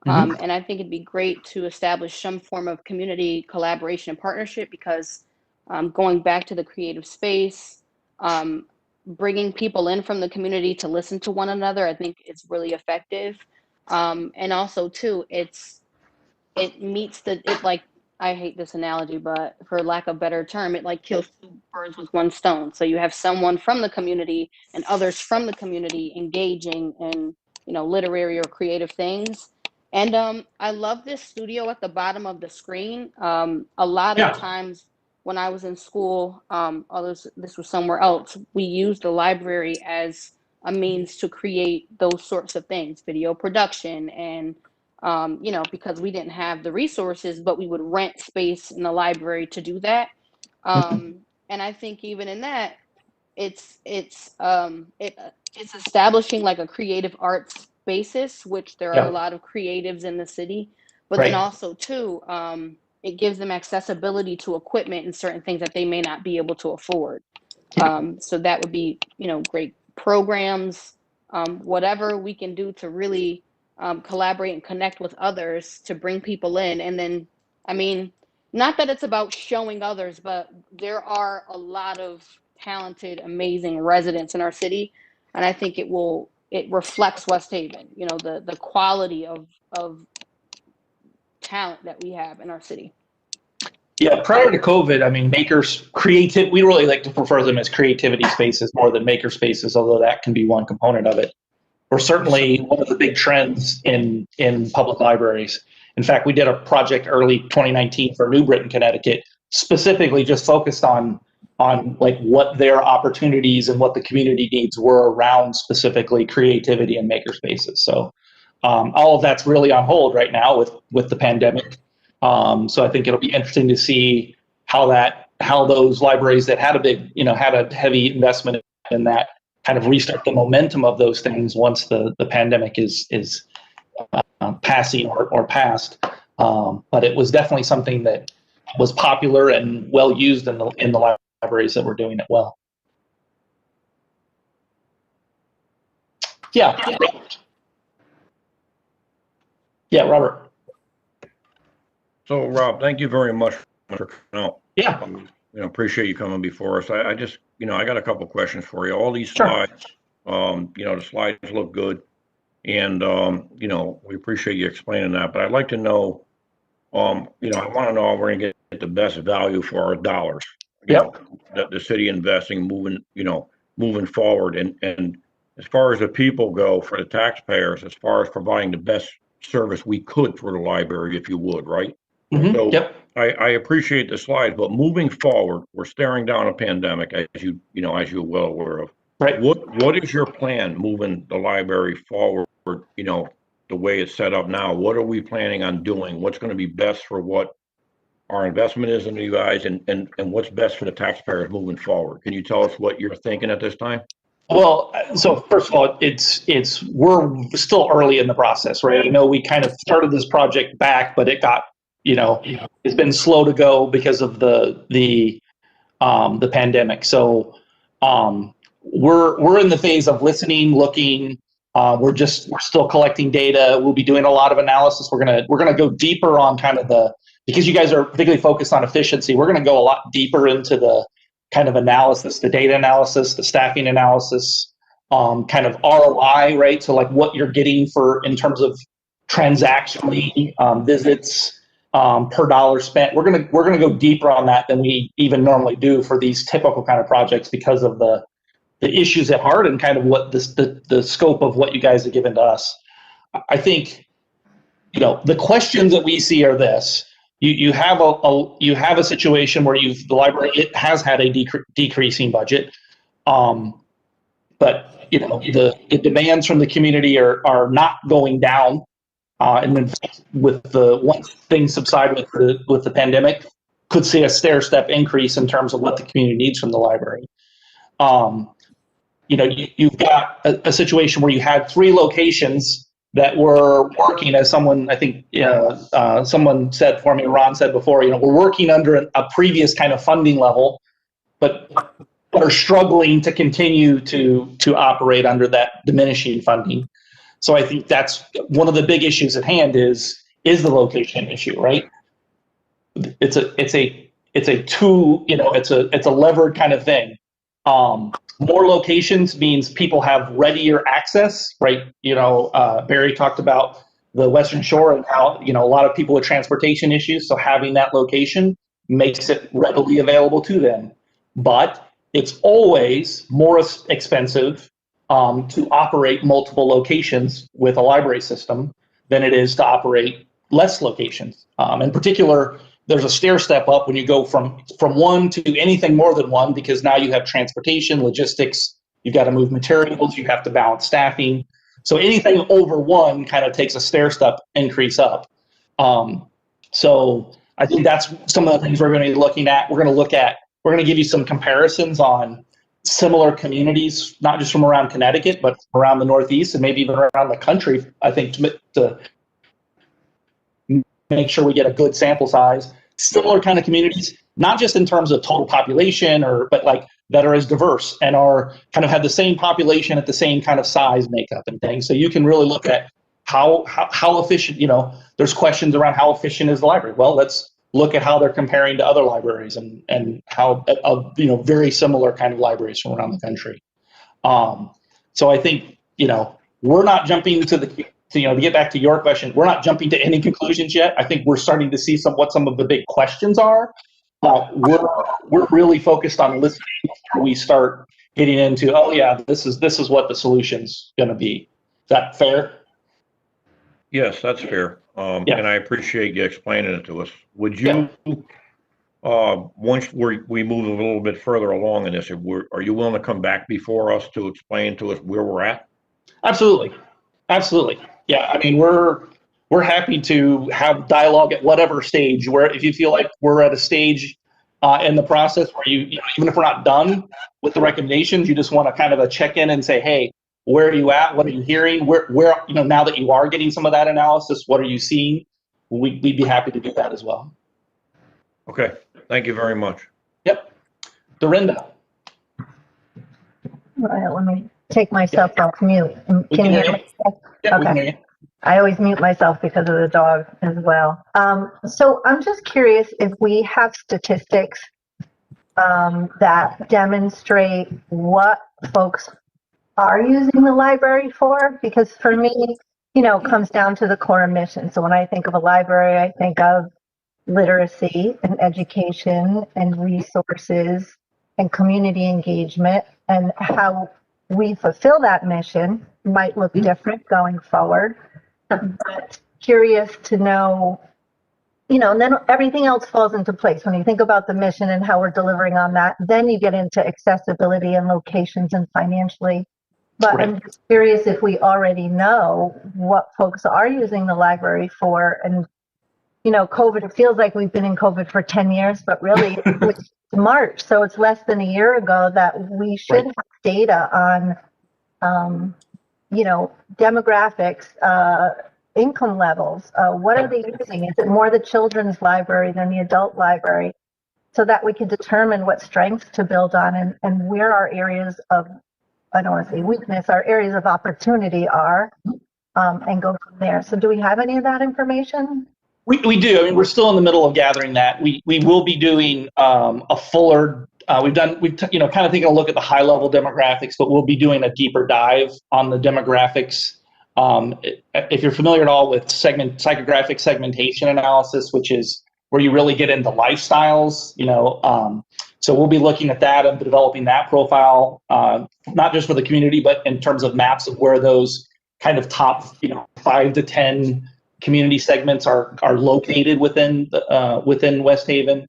And I think it'd be great to establish some form of community collaboration and partnership because going back to the creative space, bringing people in from the community to listen to one another, I think it's really effective. And also too, it like, I hate this analogy, but for lack of a better term, it like kills two birds with one stone. So you have someone from the community and others from the community engaging in, literary or creative things. And I love this studio at the bottom of the screen. A lot of times when I was in school, this was somewhere else, we used the library as a means to create those sorts of things, video production and because we didn't have the resources, but we would rent space in the library to do that. And I think even in that, it's establishing like a creative arts basis, which there are a lot of creatives in the city, but then also too, it gives them accessibility to equipment and certain things that they may not be able to afford. So that would be, great programs, whatever we can do to really collaborate and connect with others to bring people in. And then, not that it's about showing others, but there are a lot of talented, amazing residents in our city. And I think it reflects West Haven, the quality of talent that we have in our city. Yeah, prior to COVID, we really like to prefer them as creativity spaces more than maker spaces, although that can be one component of it. We're certainly one of the big trends in public libraries. In fact, we did a project early 2019 for New Britain, Connecticut, specifically just focused on like what their opportunities and what the community needs were around specifically creativity and maker spaces. So all of that's really on hold right now with the pandemic. So I think it'll be interesting to see how those libraries that had a heavy investment in that kind of restart the momentum of those things once the pandemic is passing or passed. But it was definitely something that was popular and well used in the libraries that were doing it well. Yeah. Yeah, Robert. So, Rob, thank you very much for coming out. Yeah. Appreciate you coming before us. I just, I got a couple questions for you. All these slides, the slides look good. And, we appreciate you explaining that. But I'd like to know, I want to know how we're going to get the best value for our dollars. That the city investing, moving forward. And as far as the people go, for the taxpayers, as far as providing the best service we could for the library, if you would, right? So I appreciate the slides, but moving forward, we're staring down a pandemic, as you're well aware of. Right. What is your plan moving the library forward? The way it's set up now. What are we planning on doing? What's going to be best for what our investment is in you guys, and what's best for the taxpayers moving forward? Can you tell us what you're thinking at this time? Well, so first of all, we're still early in the process, right? I know we kind of started this project back, but it got, it's been slow to go because of the pandemic. So we're in the phase of listening, looking. We're still collecting data. We'll be doing a lot of analysis. We're gonna go deeper on kind of because you guys are particularly focused on efficiency. We're gonna go a lot deeper into the kind of analysis, the data analysis, the staffing analysis, kind of ROI, right? So like what you're getting in terms of transactionally visits per dollar spent. We're gonna go deeper on that than we even normally do for these typical kind of projects because of the issues at heart and kind of what the scope of what you guys have given to us. I think, the questions that we see are this. You have a situation where the library, it has had a decreasing budget, but the demands from the community are not going down, and in fact, once things subside with the pandemic, could see a stair step increase in terms of what the community needs from the library. You know, you've got a situation where you had 3 locations that were working, as someone, I think, someone said for me, Ron said before, you know, we're working under a previous kind of funding level, but are struggling to continue to operate under that diminishing funding. So I think that's one of the big issues at hand is the location issue, right? It's a two, you know, it's a levered kind of thing. More locations means people have readier access, right? You know, Barry talked about the Western Shore and how, you know, a lot of people with transportation issues. So having that location makes it readily available to them. But it's always more expensive to operate multiple locations with a library system than it is to operate less locations. In particular, there's a stair step up when you go from one to anything more than one, because now you have transportation, logistics, you've got to move materials, you have to balance staffing. So anything over one kind of takes a stair step increase up. So I think that's some of the things we're going to be looking at. We're going to give you some comparisons on similar communities, not just from around Connecticut, but around the Northeast and maybe even around the country, I think, to make sure we get a good sample size. Similar kind of communities, not just in terms of total population, but like that are as diverse and are kind of have the same population at the same kind of size makeup and things. So you can really look at how efficient, you know, there's questions around how efficient is the library. Well, let's look at how they're comparing to other libraries and how, you know, very similar kind of libraries from around the country. So I think, you know, we're not jumping to get back to your question, we're not jumping to any conclusions yet. I think we're starting to see what some of the big questions are. We're really focused on listening before we start getting into, oh yeah, this is what the solution's going to be. Is that fair? Yes, that's fair. Yeah. And I appreciate you explaining it to us. Would you, once we move a little bit further along in this, are you willing to come back before us to explain to us where we're at? Absolutely. Absolutely. Yeah. I mean, we're happy to have dialogue at whatever stage, where if you feel like we're at a stage in the process where you know, even if we're not done with the recommendations, you just want to kind of check in and say, hey, where are you at? What are you hearing? Where, you know, now that you are getting some of that analysis, what are you seeing? We'd be happy to do that as well. Okay. Thank you very much. Yep. Dorinda. All right, let me take myself off mute. Can you hear me? Yeah, okay. I always mute myself because of the dog as well. So I'm just curious if we have statistics that demonstrate what folks are using the library for, because for me, you know, it comes down to the core mission. So when I think of a library, I think of literacy and education and resources and community engagement, and how we fulfill that mission might look different going forward. But curious to know, you know, and then everything else falls into place. When you think about the mission and how we're delivering on that, then you get into accessibility and locations and financially. But right. I'm just curious if we already know what folks are using the library for. And, you know, COVID, it feels like we've been in COVID for 10 years, but really it's March. So it's less than a year ago that we should have data on, you know, demographics, income levels. What are they using? Is it more the children's library than the adult library? So that we can determine what strengths to build on and where our areas of, I don't want to say weakness, our areas of opportunity are, and go from there. So do we have any of that information? We do. I mean, we're still in the middle of gathering that. We will be doing a fuller, we've kind of taken a look at the high level demographics, but we'll be doing a deeper dive on the demographics. If you're familiar at all with psychographic segmentation analysis, which is where you really get into lifestyles, you know, so we'll be looking at that and developing that profile, not just for the community, but in terms of maps of where those kind of top, you know, 5 to 10 community segments are located within West Haven.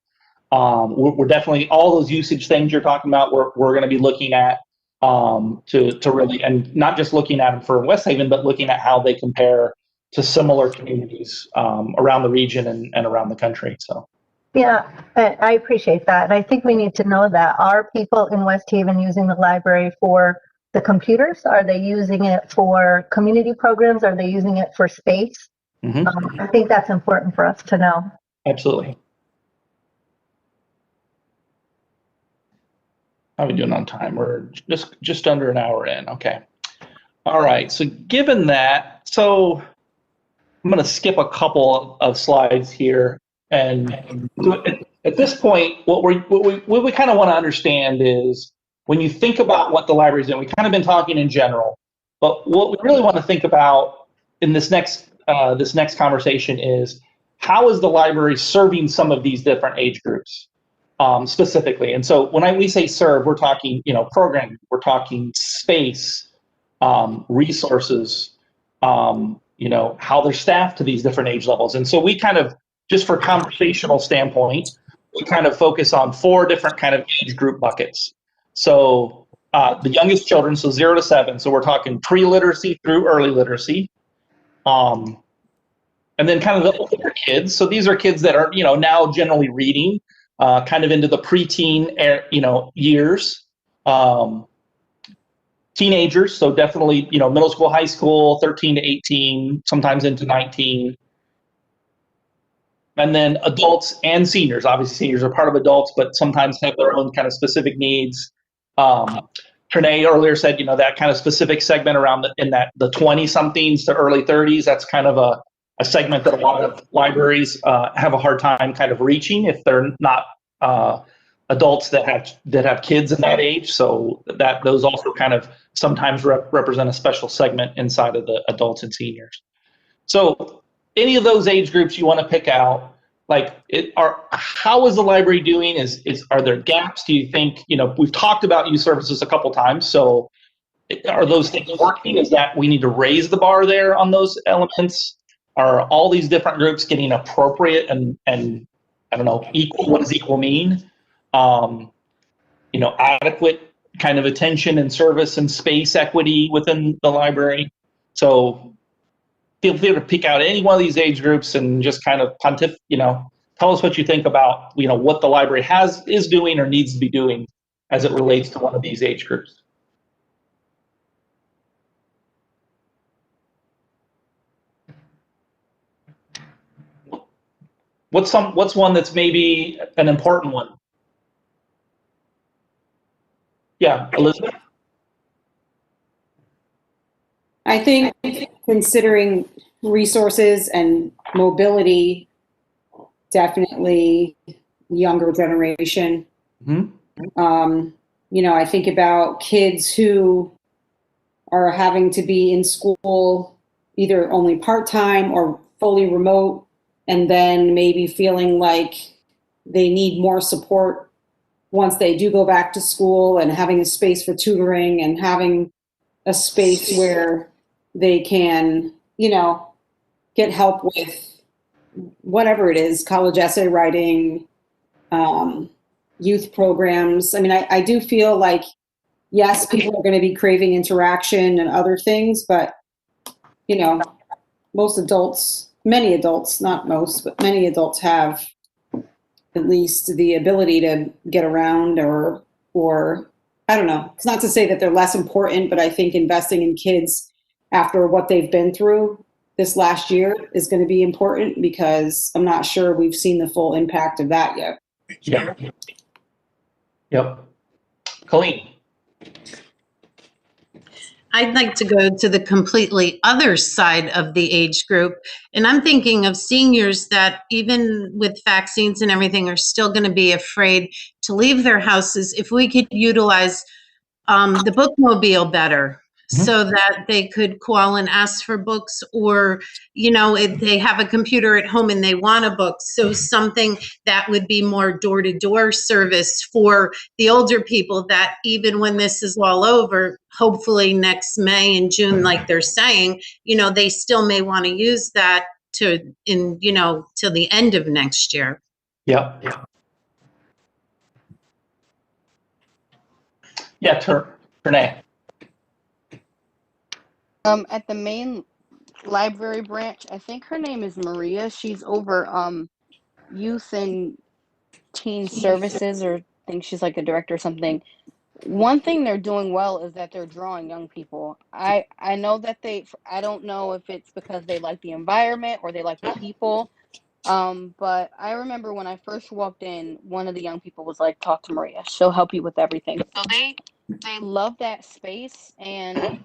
We're definitely, all those usage things you're talking about, we're going to be looking at to really, and not just looking at them for West Haven, but looking at how they compare to similar communities around the region and around the country. So Yeah, I appreciate that. And I think we need to know that. Are people in West Haven using the library for the computers? Are they using it for community programs? Are they using it for space? I think that's important for us to know. Absolutely. How are we doing on time? We're just under an hour in. Okay. All right. So given that, so I'm going to skip a couple of slides here. And at this point, what we kind of want to understand is when you think about what the library is doing, we've kind of been talking in general, but what we really want to think about in this next conversation is how is the library serving some of these different age groups specifically? And so when we say serve, we're talking, programming, we're talking space, resources, how they're staffed to these different age levels. And so we kind of, just for conversational standpoint, we kind of focus on 4 different kind of age group buckets. So the youngest children, so 0 to 7. So we're talking pre-literacy through early literacy. And then kind of the older kids. So these are kids that are, now generally reading, kind of into the preteen, years. Teenagers, so definitely, middle school, high school, 13 to 18, sometimes into 19. And then adults and seniors. Obviously, seniors are part of adults, but sometimes have their own kind of specific needs. Trinae earlier said, that kind of specific segment around the 20-somethings to early 30s, that's kind of a segment that a lot of libraries have a hard time kind of reaching if they're not adults that have kids in that age. So those also kind of sometimes represent a special segment inside of the adults and seniors. So any of those age groups you want to pick out, how is the library doing? Are there gaps? Do you think, we've talked about youth services a couple times. So are those things working? Is that we need to raise the bar there on those elements? Are all these different groups getting appropriate and I don't know, equal? What does equal mean? Adequate kind of attention and service and space equity within the library. So feel free to pick out any one of these age groups and just kind of tell us what you think about, what the library is doing or needs to be doing as it relates to one of these age groups. What's one that's maybe an important one? Yeah, Elizabeth? I think considering resources and mobility, definitely younger generation. I think about kids who are having to be in school either only part-time or fully remote, and then maybe feeling like they need more support once they do go back to school, and having a space for tutoring and having a space where they can, get help with whatever it is, college essay writing, youth programs. I mean, I do feel like, yes, people are going to be craving interaction and other things, but, many adults, not most, but many adults have at least the ability to get around or I don't know. It's not to say that they're less important, but I think investing in kids after what they've been through this last year is going to be important, because I'm not sure we've seen the full impact of that yet. Yeah. Yep. Colleen. I'd like to go to the completely other side of the age group. And I'm thinking of seniors that, even with vaccines and everything, are still going to be afraid to leave their houses. If we could utilize the bookmobile better, so that they could call and ask for books, or, if they have a computer at home and they want a book. So something that would be more door-to-door service for the older people, that even when this is all over, hopefully next May and June, like they're saying, they still may want to use that till the end of next year. Yeah. Yeah, Renee. At the main library branch, I think her name is Maria. She's over youth and teen services, or I think she's like a director or something. One thing they're doing well is that they're drawing young people. I know that I don't know if it's because they like the environment or they like the people. But I remember when I first walked in, one of the young people was like, "Talk to Maria. She'll help you with everything." So they love that space, and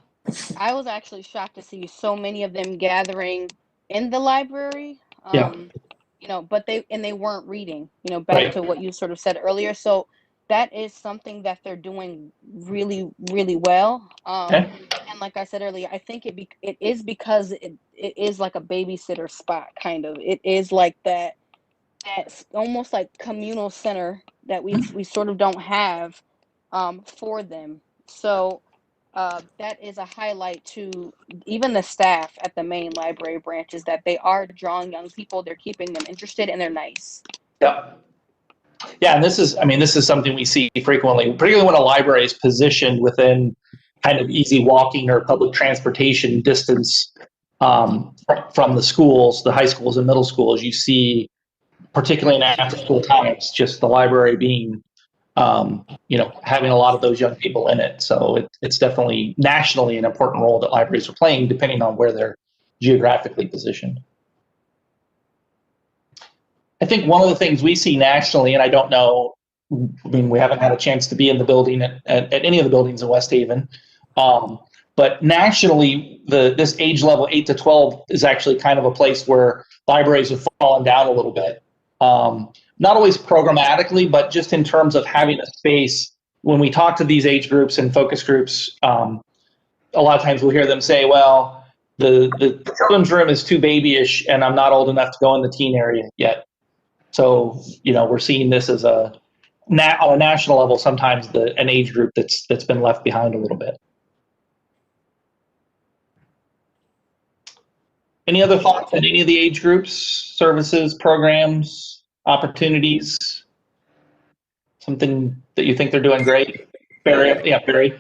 I was actually shocked to see so many of them gathering in the library. Yeah. But they weren't reading, back Right. to what you sort of said earlier. So that is something that they're doing really, really well. Okay. And like I said earlier, I think it is because it is like a babysitter spot, kind of. It is like that's almost like communal center that we sort of don't have for them. So that is a highlight to even the staff at the main library branches, that they are drawing young people, they're keeping them interested, and they're nice. Yeah. Yeah, and this is something we see frequently, particularly when a library is positioned within kind of easy walking or public transportation distance from the schools, the high schools and middle schools. You see, particularly in after school times, just the library being, having a lot of those young people in it. So it's definitely nationally an important role that libraries are playing, depending on where they're geographically positioned. I think one of the things we see nationally, and I don't know, we haven't had a chance to be in the building at any of the buildings in West Haven, but nationally, this age level 8 to 12 is actually kind of a place where libraries have fallen down a little bit. Not always programmatically, but just in terms of having a space. When we talk to these age groups and focus groups, a lot of times we'll hear them say, well, the children's room is too babyish and I'm not old enough to go in the teen area yet. So, we're seeing this as on a national level, sometimes an age group that's been left behind a little bit. Any other thoughts on any of the age groups, services, programs, opportunities? Something that you think they're doing great? Barry? Yeah, Barry.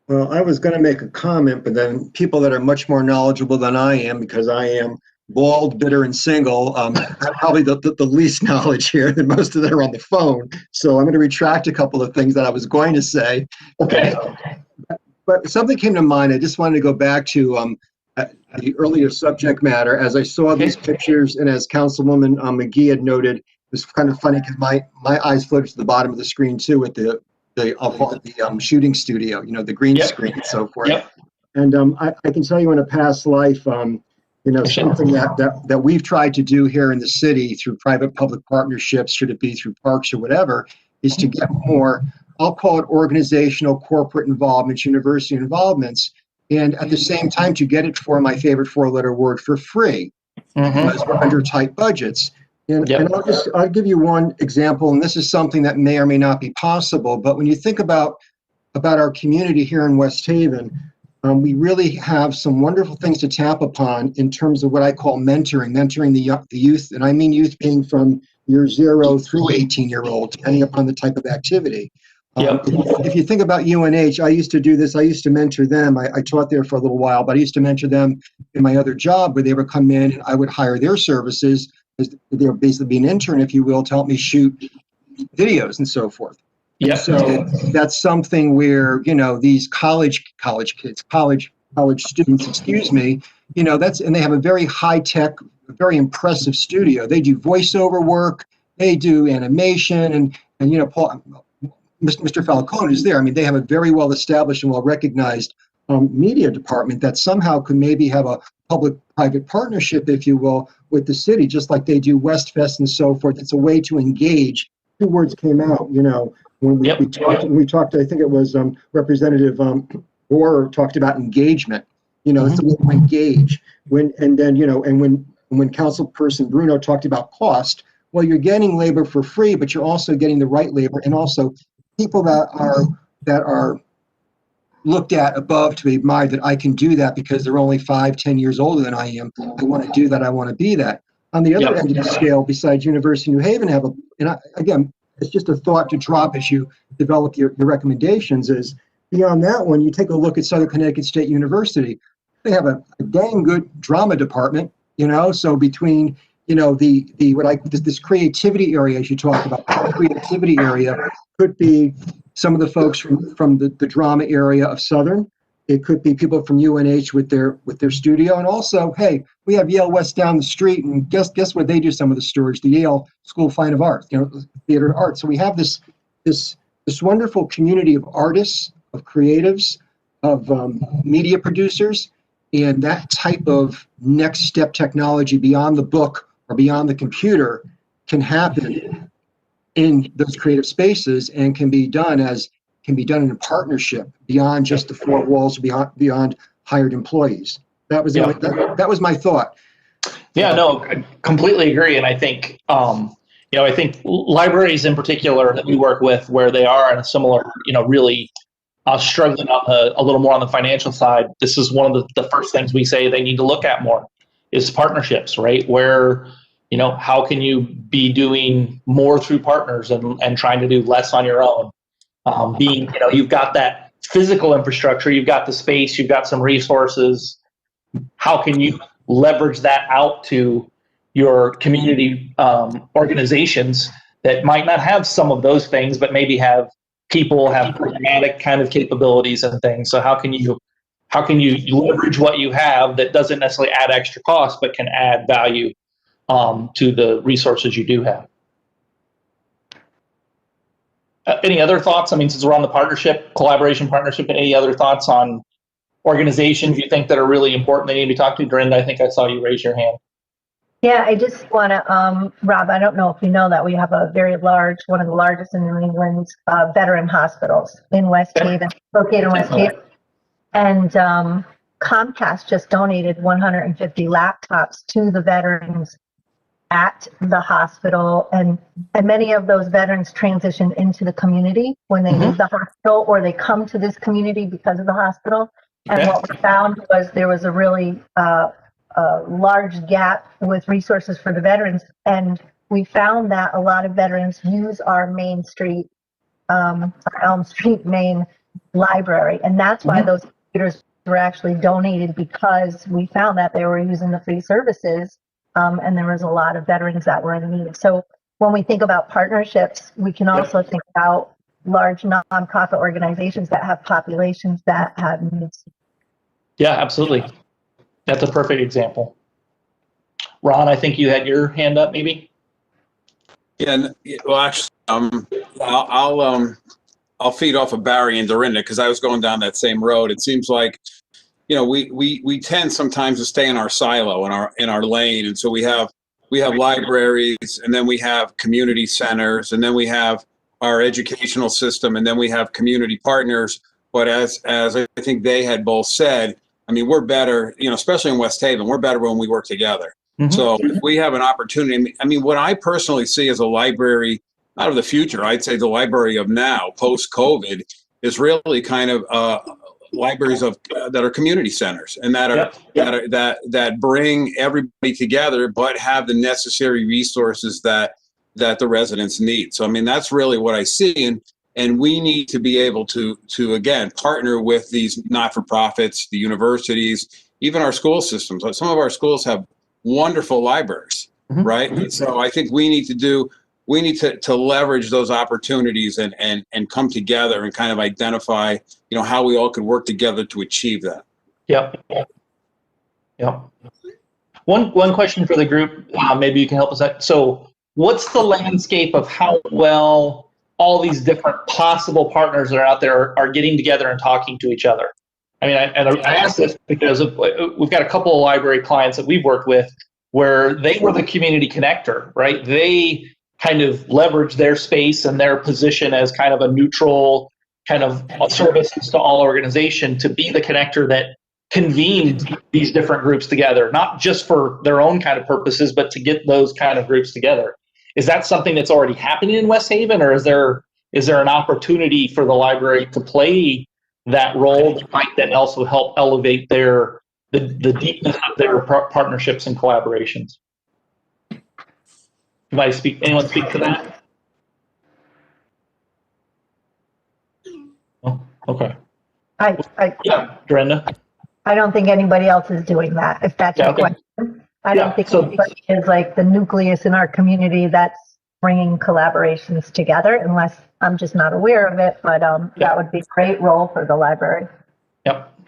Well, I was going to make a comment, but then people that are much more knowledgeable than I am, because I am bald, bitter, and single, have probably the least knowledge here, than most of them are on the phone. So I'm going to retract a couple of things that I was going to say. Okay. But something came to mind. I just wanted to go back to the earlier subject matter. As I saw these pictures, and as Councilwoman McGee had noted, it was kind of funny because my eyes floated to the bottom of the screen too, with the shooting studio, the green screen and so forth. Yep. And I can tell you, in a past life, something that we've tried to do here in the city through private-public partnerships, should it be through parks or whatever, is to get more, I'll call it organizational, corporate involvements, university involvements, and at the same time to get it for my favorite four-letter word, for free, because we're under tight budgets. And I'll give you one example, and this is something that may or may not be possible, but when you think about our community here in West Haven, we really have some wonderful things to tap upon in terms of what I call mentoring the youth, and I mean youth being from year 0 through 18-year-old, depending upon the type of activity. If you think about UNH, I used to do this. I used to mentor them. I taught there for a little while, but I used to mentor them in my other job, where they would come in and I would hire their services. They would basically be an intern, if you will, to help me shoot videos and so forth. Yeah. So that's something where, these college students, excuse me, and they have a very high tech, very impressive studio. They do voiceover work, they do animation, and Paul, Mr. Falcone is there. I mean, they have a very well established and well recognized media department that somehow could maybe have a public-private partnership, if you will, with the city, just like they do Westfest and so forth. It's a way to engage. 2 words came out, when we talked, I think it was Representative Borer talked about engagement. It's a way to engage. When Councilperson Bruno talked about cost, well, you're getting labor for free, but you're also getting the right labor, and also people that are looked at above to be admired, that I can do that because they're only 5-10 years older than I am. I want to do that. I want to be that. On the other end of the scale, besides University of New Haven, again, it's just a thought to drop as you develop your recommendations, is beyond that one, you take a look at Southern Connecticut State University. They have a dang good drama department, so between, you know, this creativity area, as you talk about, the creativity area could be some of the folks from the drama area of Southern. It could be people from UNH with their studio, and also, hey, we have Yale West down the street, and guess what they do some of the storage? The Yale School of Fine Arts, you know, theater and art. So we have this wonderful community of artists, of creatives, of media producers, and that type of next step technology beyond the book or beyond the computer can happen in those creative spaces and can be done in a partnership beyond just the four walls, beyond hired employees. That was that was my thought. Yeah, no, I completely agree. And I think, I think libraries in particular that we work with, where they are in a similar, really struggling on a little more on the financial side, this is one of the first things we say they need to look at more is partnerships, right? Where, how can you be doing more through partners and trying to do less on your own? You've got that physical infrastructure, you've got the space, you've got some resources. How can you leverage that out to your community organizations that might not have some of those things, but maybe have pragmatic kind of capabilities and things? So how can you leverage what you have that doesn't necessarily add extra cost, but can add value to the resources you do have? Any other thoughts? I mean, since we're on the collaboration partnership, any other thoughts on organizations you think that are really important they need to be talked to? Dorinda, I think I saw you raise your hand. Yeah, I just want to, Rob, I don't know if you know that we have a very large, one of the largest in New England's veteran hospitals in West Haven, located in West Haven. And Comcast just donated 150 laptops to the veterans at the hospital, and many of those veterans transition into the community when they leave the hospital, or they come to this community because of the hospital. And what we found was there was a really large gap with resources for the veterans, and we found that a lot of veterans use our Main Street, our Elm Street main library, and that's why those computers were actually donated, because we found that they were using the free services. And there was a lot of veterans that were in need. So when we think about partnerships, we can also think about large nonprofit organizations that have populations that have needs. Yeah, absolutely. That's a perfect example. Ron, I think you had your hand up, maybe? Yeah, well, actually, I'll feed off of Barry and Dorinda, because I was going down that same road. It seems like, we tend sometimes to stay in our silo, in our lane, and so we have libraries, and then we have community centers, and then we have our educational system, and then we have community partners. But as I think they had both said, I mean, we're better, especially in West Haven, we're better when we work together. So if we have an opportunity, I mean, what I personally see as a library, not of the future, I'd say the library of now, post-COVID, is really kind of libraries that are community centers, and that bring everybody together, but have the necessary resources that the residents need. So I mean, that's really what I see, and we need to be able to again partner with these not-for-profits, the universities, even our school systems. Some of our schools have wonderful libraries, right? And so I think we need to leverage those opportunities and come together and kind of identify, how we all could work together to achieve that. Yep. One question for the group, maybe you can help us out. So what's the landscape of how well all these different possible partners that are out there are getting together and talking to each other? I mean, I ask this because we've got a couple of library clients that we've worked with where they were the community connector, right? They kind of leverage their space and their position as kind of a neutral kind of services to all organization to be the connector that convened these different groups together, not just for their own kind of purposes, but to get those kind of groups together. Is that something that's already happening in West Haven, or is there an opportunity for the library to play that role that might then also help elevate the deepness of their partnerships and collaborations? Anyone speak to that? Oh, okay. Yeah, Dorinda? I don't think anybody else is doing that, if that's your question. I don't think anybody is like the nucleus in our community that's bringing collaborations together, unless I'm just not aware of it. But that would be a great role for the library. Yep.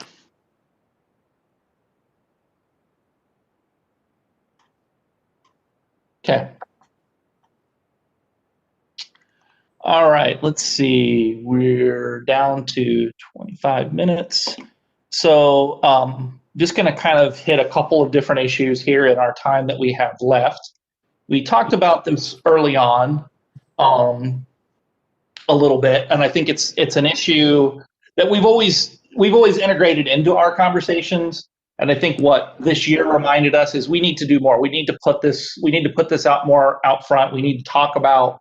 Okay. All right, let's see. We're down to 25 minutes. So just going to kind of hit a couple of different issues here in our time that we have left. We talked about this early on a little bit, and I think it's an issue that we've always integrated into our conversations. And I think what this year reminded us is we need to do more. We need to put this out more out front. We need to talk about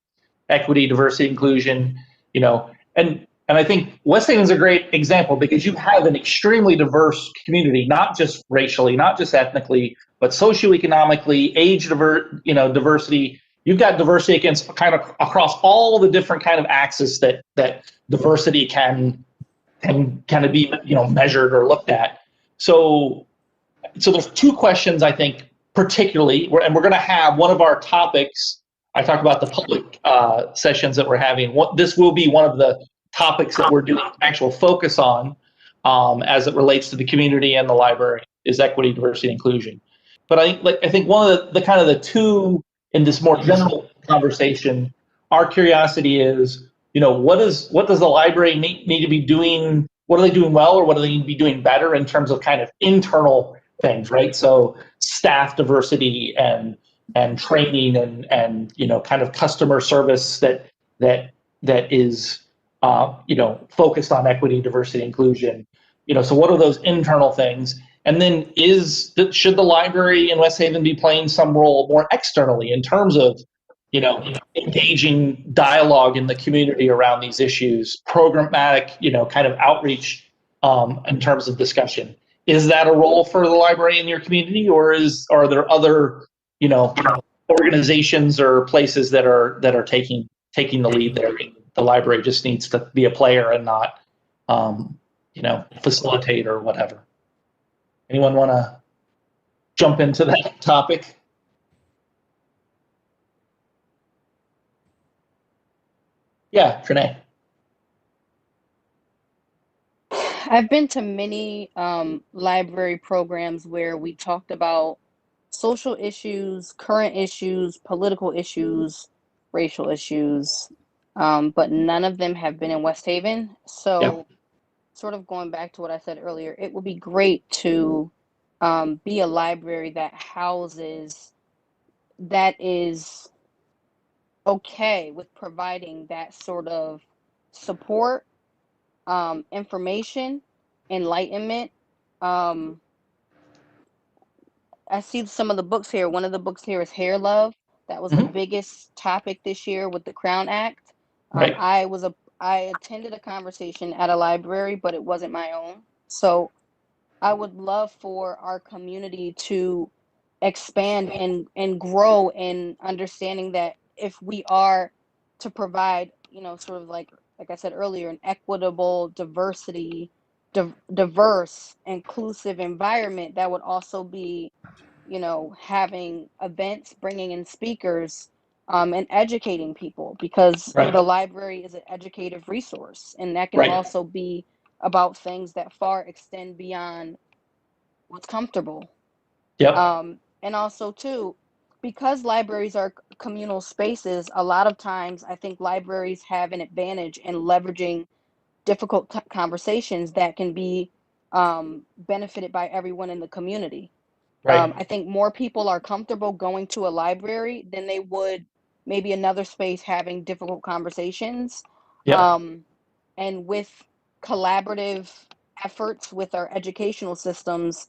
equity, diversity, inclusion, you know, and I think West Haven's a great example because you have an extremely diverse community, not just racially, not just ethnically, but socioeconomically, age diversity. You've got diversity against kind of across all the different kind of axes that diversity can kind of be, you know, measured or looked at. So there's two questions I think particularly, and we're going to have one of our topics. I talked about the public sessions that we're having. This will be one of the topics that we're doing actual focus on as it relates to the community and the library is equity, diversity, inclusion. But I think one of the kind of the two in this more general conversation, our curiosity is, you know, what does the library need to be doing? What are they doing well, or what do they need to be doing better in terms of kind of internal things, right? So staff diversity and training and you know, kind of customer service that is you know, focused on equity, diversity, inclusion. You know, so what are those internal things? And then should the library in West Haven be playing some role more externally in terms of, you know, engaging dialogue in the community around these issues, programmatic, you know, kind of outreach in terms of discussion? Is that a role for the library in your community, or are there other, you know, organizations or places that are taking the lead there? The library just needs to be a player and not, you know, facilitate or whatever. Anyone want to jump into that topic? Yeah, Trinae. I've been to many library programs where we talked about social issues, current issues, political issues, racial issues, but none of them have been in West Haven. So sort of going back to what I said earlier, it would be great to be a library that is okay with providing that sort of support, information, enlightenment. I see some of the books here. One of the books here is Hair Love. That was the biggest topic this year with the Crown Act. Right. I attended a conversation at a library, but it wasn't my own. So I would love for our community to expand and grow in understanding that if we are to provide, you know, sort of like I said earlier, an equitable, diverse, inclusive environment, that would also be, you know, having events, bringing in speakers, and educating people, because the library is an educative resource, and that can also be about things that far extend beyond what's comfortable. And also too, because libraries are communal spaces, a lot of times I think libraries have an advantage in leveraging difficult conversations that can be benefited by everyone in the community. I think more people are comfortable going to a library than they would maybe another space having difficult conversations. And with collaborative efforts with our educational systems,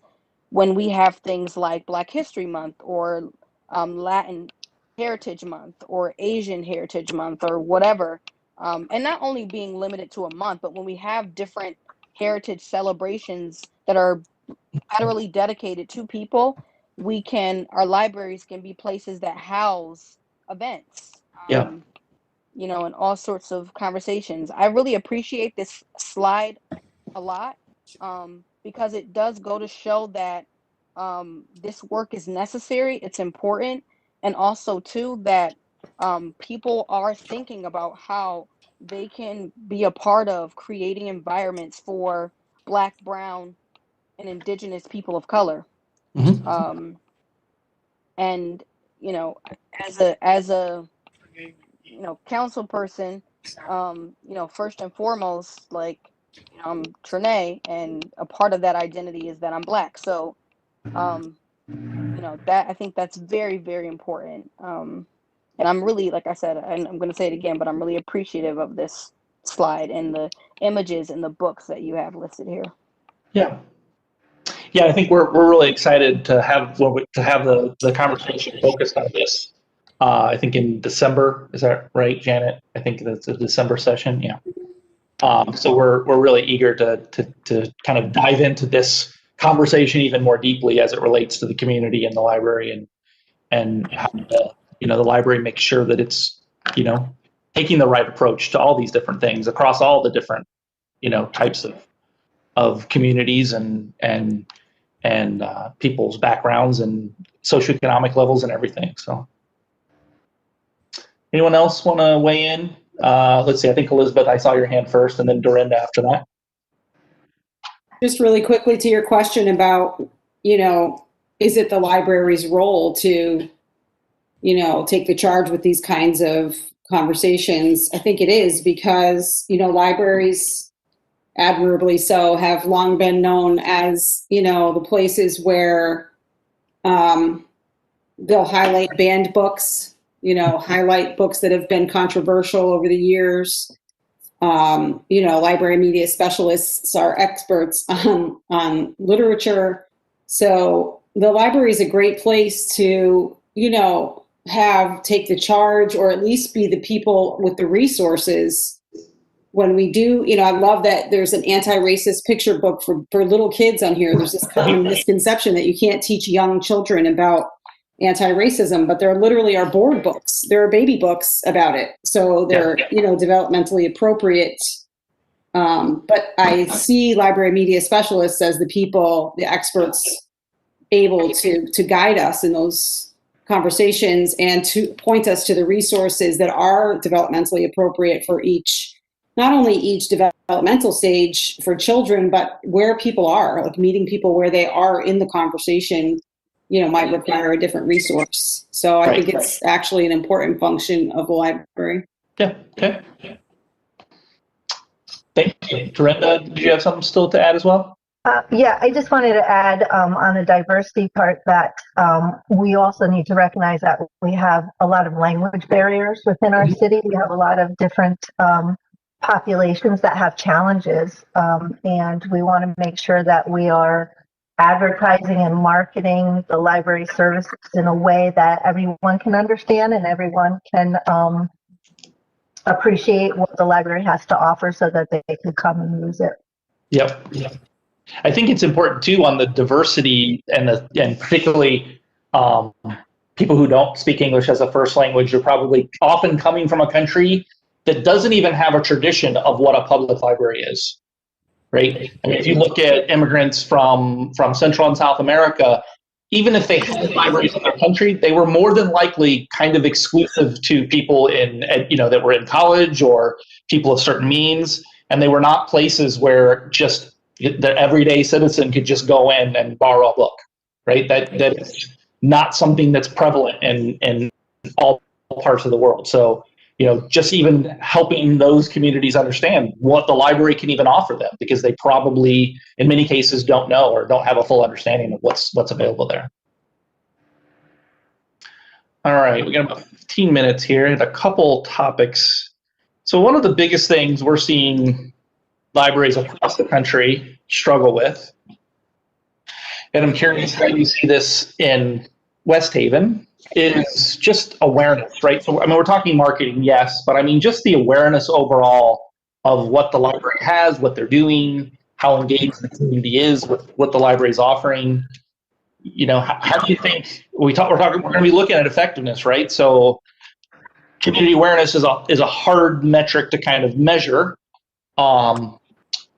when we have things like Black History Month or Latin Heritage Month or Asian Heritage Month or whatever, and not only being limited to a month, but when we have different heritage celebrations that are federally dedicated to people, our libraries can be places that house events, you know, and all sorts of conversations. I really appreciate this slide a lot, because it does go to show that this work is necessary, it's important, and also too that people are thinking about how they can be a part of creating environments for Black, Brown, and Indigenous people of color. Mhm. And you know, as a council person, first and foremost, like, I'm Trinae, and a part of that identity is that I'm Black. So, that I think that's very, very important. And I'm really, like I said, and I'm going to say it again, but I'm really appreciative of this slide and the images and the books that you have listed here. Yeah. Yeah, I think we're really excited to have the conversation focused on this. I think in December, is that right, Janet? I think that's a December session. Yeah. So we're really eager to kind of dive into this conversation even more deeply as it relates to the community and the library, and how the library makes sure that it's taking the right approach to all these different things across all the different types of communities and people's backgrounds and socioeconomic levels and everything. So, anyone else want to weigh in? Let's see. I think Elizabeth, I saw your hand first, and then Dorinda after that. Just really quickly to your question about, is it the library's role to, take the charge with these kinds of conversations? I think it is, because, libraries, admirably so, have long been known as, the places where they'll highlight banned books, highlight books that have been controversial over the years. Library media specialists are experts on literature. So the library is a great place to, take the charge, or at least be the people with the resources when we do. I love that there's an anti-racist picture book for little kids on here. There's this common misconception that you can't teach young children about anti-racism, but there literally are board books. There are baby books about it. So they're, developmentally appropriate. But I see library media specialists as the people, the experts, able to guide us in those conversations and to point us to the resources that are developmentally appropriate for not only each developmental stage for children, but where people are, like meeting people where they are in the conversation, might require a different resource. So I think it's actually an important function of the library. Yeah. Okay. Thank you. Dorinda, did you have something still to add as well? Yeah, I just wanted to add on the diversity part that we also need to recognize that we have a lot of language barriers within our city. We have a lot of different populations that have challenges, and we want to make sure that we are advertising and marketing the library services in a way that everyone can understand and everyone can appreciate what the library has to offer, so that they can come and use it. Yep. I think it's important too on the diversity and particularly people who don't speak English as a first language are probably often coming from a country that doesn't even have a tradition of what a public library is, right? I mean, if you look at immigrants from Central and South America, even if they had libraries in their country, they were more than likely kind of exclusive to people that were in college or people of certain means, and they were not places where just the everyday citizen could just go in and borrow a book, right? That is not something that's prevalent in all parts of the world. So, just even helping those communities understand what the library can even offer them, because they probably, in many cases, don't know or don't have a full understanding of what's available there. All right, we got about 15 minutes here and a couple topics. So one of the biggest things we're seeing libraries across the country struggle with, and I'm curious how you see this in West Haven, is just awareness, right? So, I mean, we're talking marketing, yes, but I mean, just the awareness overall of what the library has, what they're doing, how engaged the community is with what the library is offering. How do you think we're going to be looking at effectiveness, right? So community awareness is a hard metric to kind of measure.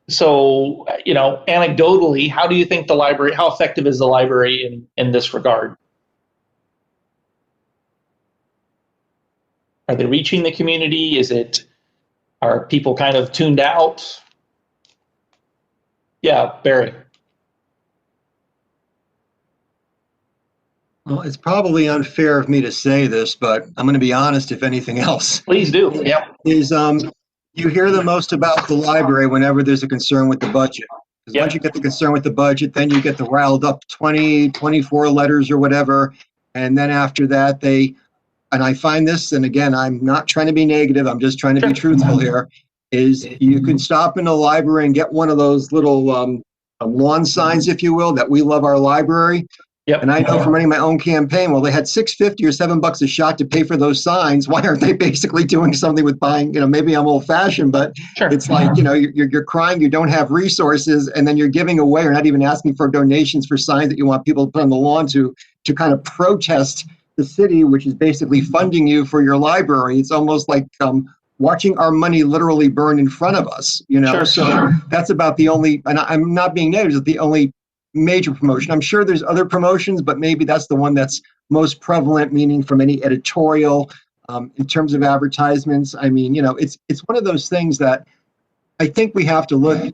So, anecdotally, how do you think how effective is the library in this regard? Are they reaching the community? Are people kind of tuned out? Yeah, Barry. Well, it's probably unfair of me to say this, but I'm going to be honest, if anything else. Please do. Yeah. You hear the most about the library whenever there's a concern with the budget. Because once you get the concern with the budget, then you get the riled up 20, 24 letters or whatever. And then after that, and I find this, and again, I'm not trying to be negative, I'm just trying to be truthful here, is you can stop in the library and get one of those little lawn signs, if you will, that we love our library. Yep. And I know from running my own campaign, well, they had $6.50 or $7 a shot to pay for those signs. Why aren't they basically doing something with buying? Maybe I'm old fashioned, but it's like, you're crying, you don't have resources, and then you're giving away or not even asking for donations for signs that you want people to put on the lawn to kind of protest the city, which is basically funding you for your library. It's almost like watching our money literally burn in front of us, So that's about the only, and I'm not being negative, it's the only major promotion. I'm sure there's other promotions, but maybe that's the one that's most prevalent, meaning from any editorial, in terms of advertisements. I mean, it's one of those things that I think we have to look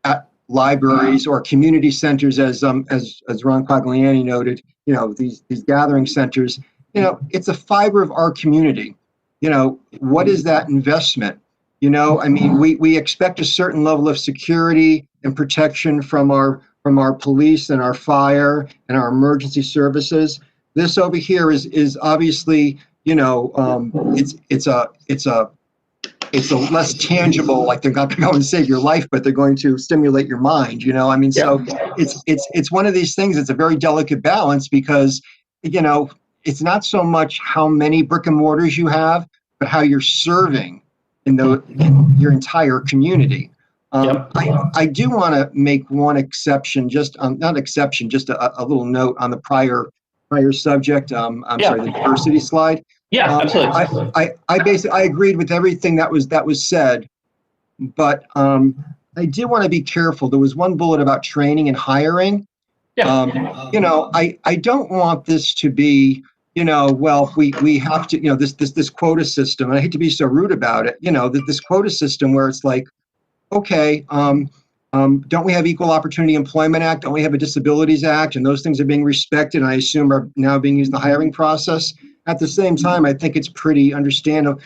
at libraries or community centers as Ron Quagliani noted, these gathering centers, it's a fiber of our community. What is that investment? I mean, we expect a certain level of security and protection from our police and our fire and our emergency services. This over here is obviously, it's a less tangible, like they're not going to go and save your life, but they're going to stimulate your mind, I mean, so it's one of these things. It's a very delicate balance because, it's not so much how many brick and mortars you have, but how you're serving in your entire community. I do want to make one exception, just a little note on the prior subject. Sorry, the diversity slide. Yeah, absolutely. I agreed with everything that was said, but I do want to be careful. There was one bullet about training and hiring. I don't want this to be, we have to, this quota system, and I hate to be so rude about it, this quota system where it's like, okay, don't we have Equal Opportunity Employment Act? Don't we have a Disabilities Act? And those things are being respected, and I assume are now being used in the hiring process. At the same time, I think it's pretty understandable.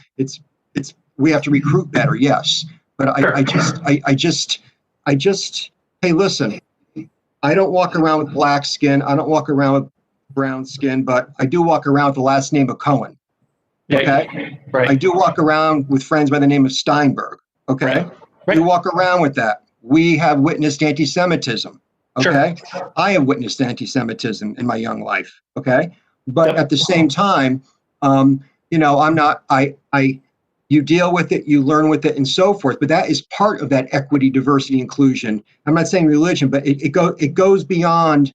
We have to recruit better, yes. But I just, hey, listen, I don't walk around with black skin. I don't walk around with brown skin, but I do walk around with the last name of Cohen. Okay? Right. I do walk around with friends by the name of Steinberg. Okay? Right. You walk around with that. We have witnessed anti-Semitism. Okay? Sure. I have witnessed anti-Semitism in my young life. Okay? But at the same time, I'm not, you deal with it, you learn with it, and so forth. But that is part of that equity, diversity, inclusion. I'm not saying religion, but it goes beyond.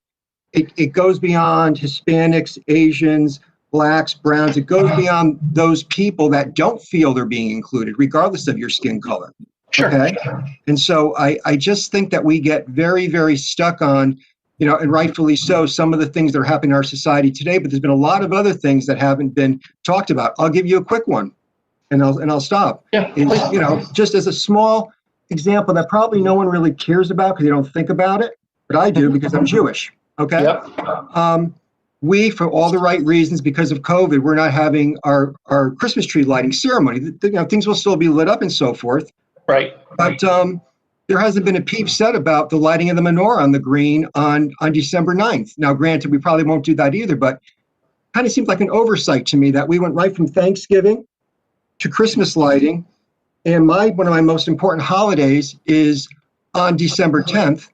It goes beyond Hispanics, Asians, blacks, browns. It goes beyond those people that don't feel they're being included, regardless of your skin color. Sure. Okay. And so I just think that we get very, very stuck on, and rightfully so, some of the things that are happening in our society today. But there's been a lot of other things that haven't been talked about. I'll give you a quick one, and I'll stop. Yeah. Just as a small example that probably no one really cares about because they don't think about it, but I do because I'm Jewish. Okay. Yep. We, for all the right reasons, because of COVID, we're not having our Christmas tree lighting ceremony. Things will still be lit up and so forth. Right. But there hasn't been a peep said about the lighting of the menorah on the green on December 9th. Now, granted, we probably won't do that either, but kind of seems like an oversight to me that we went right from Thanksgiving to Christmas lighting. And one of my most important holidays is on December 10th.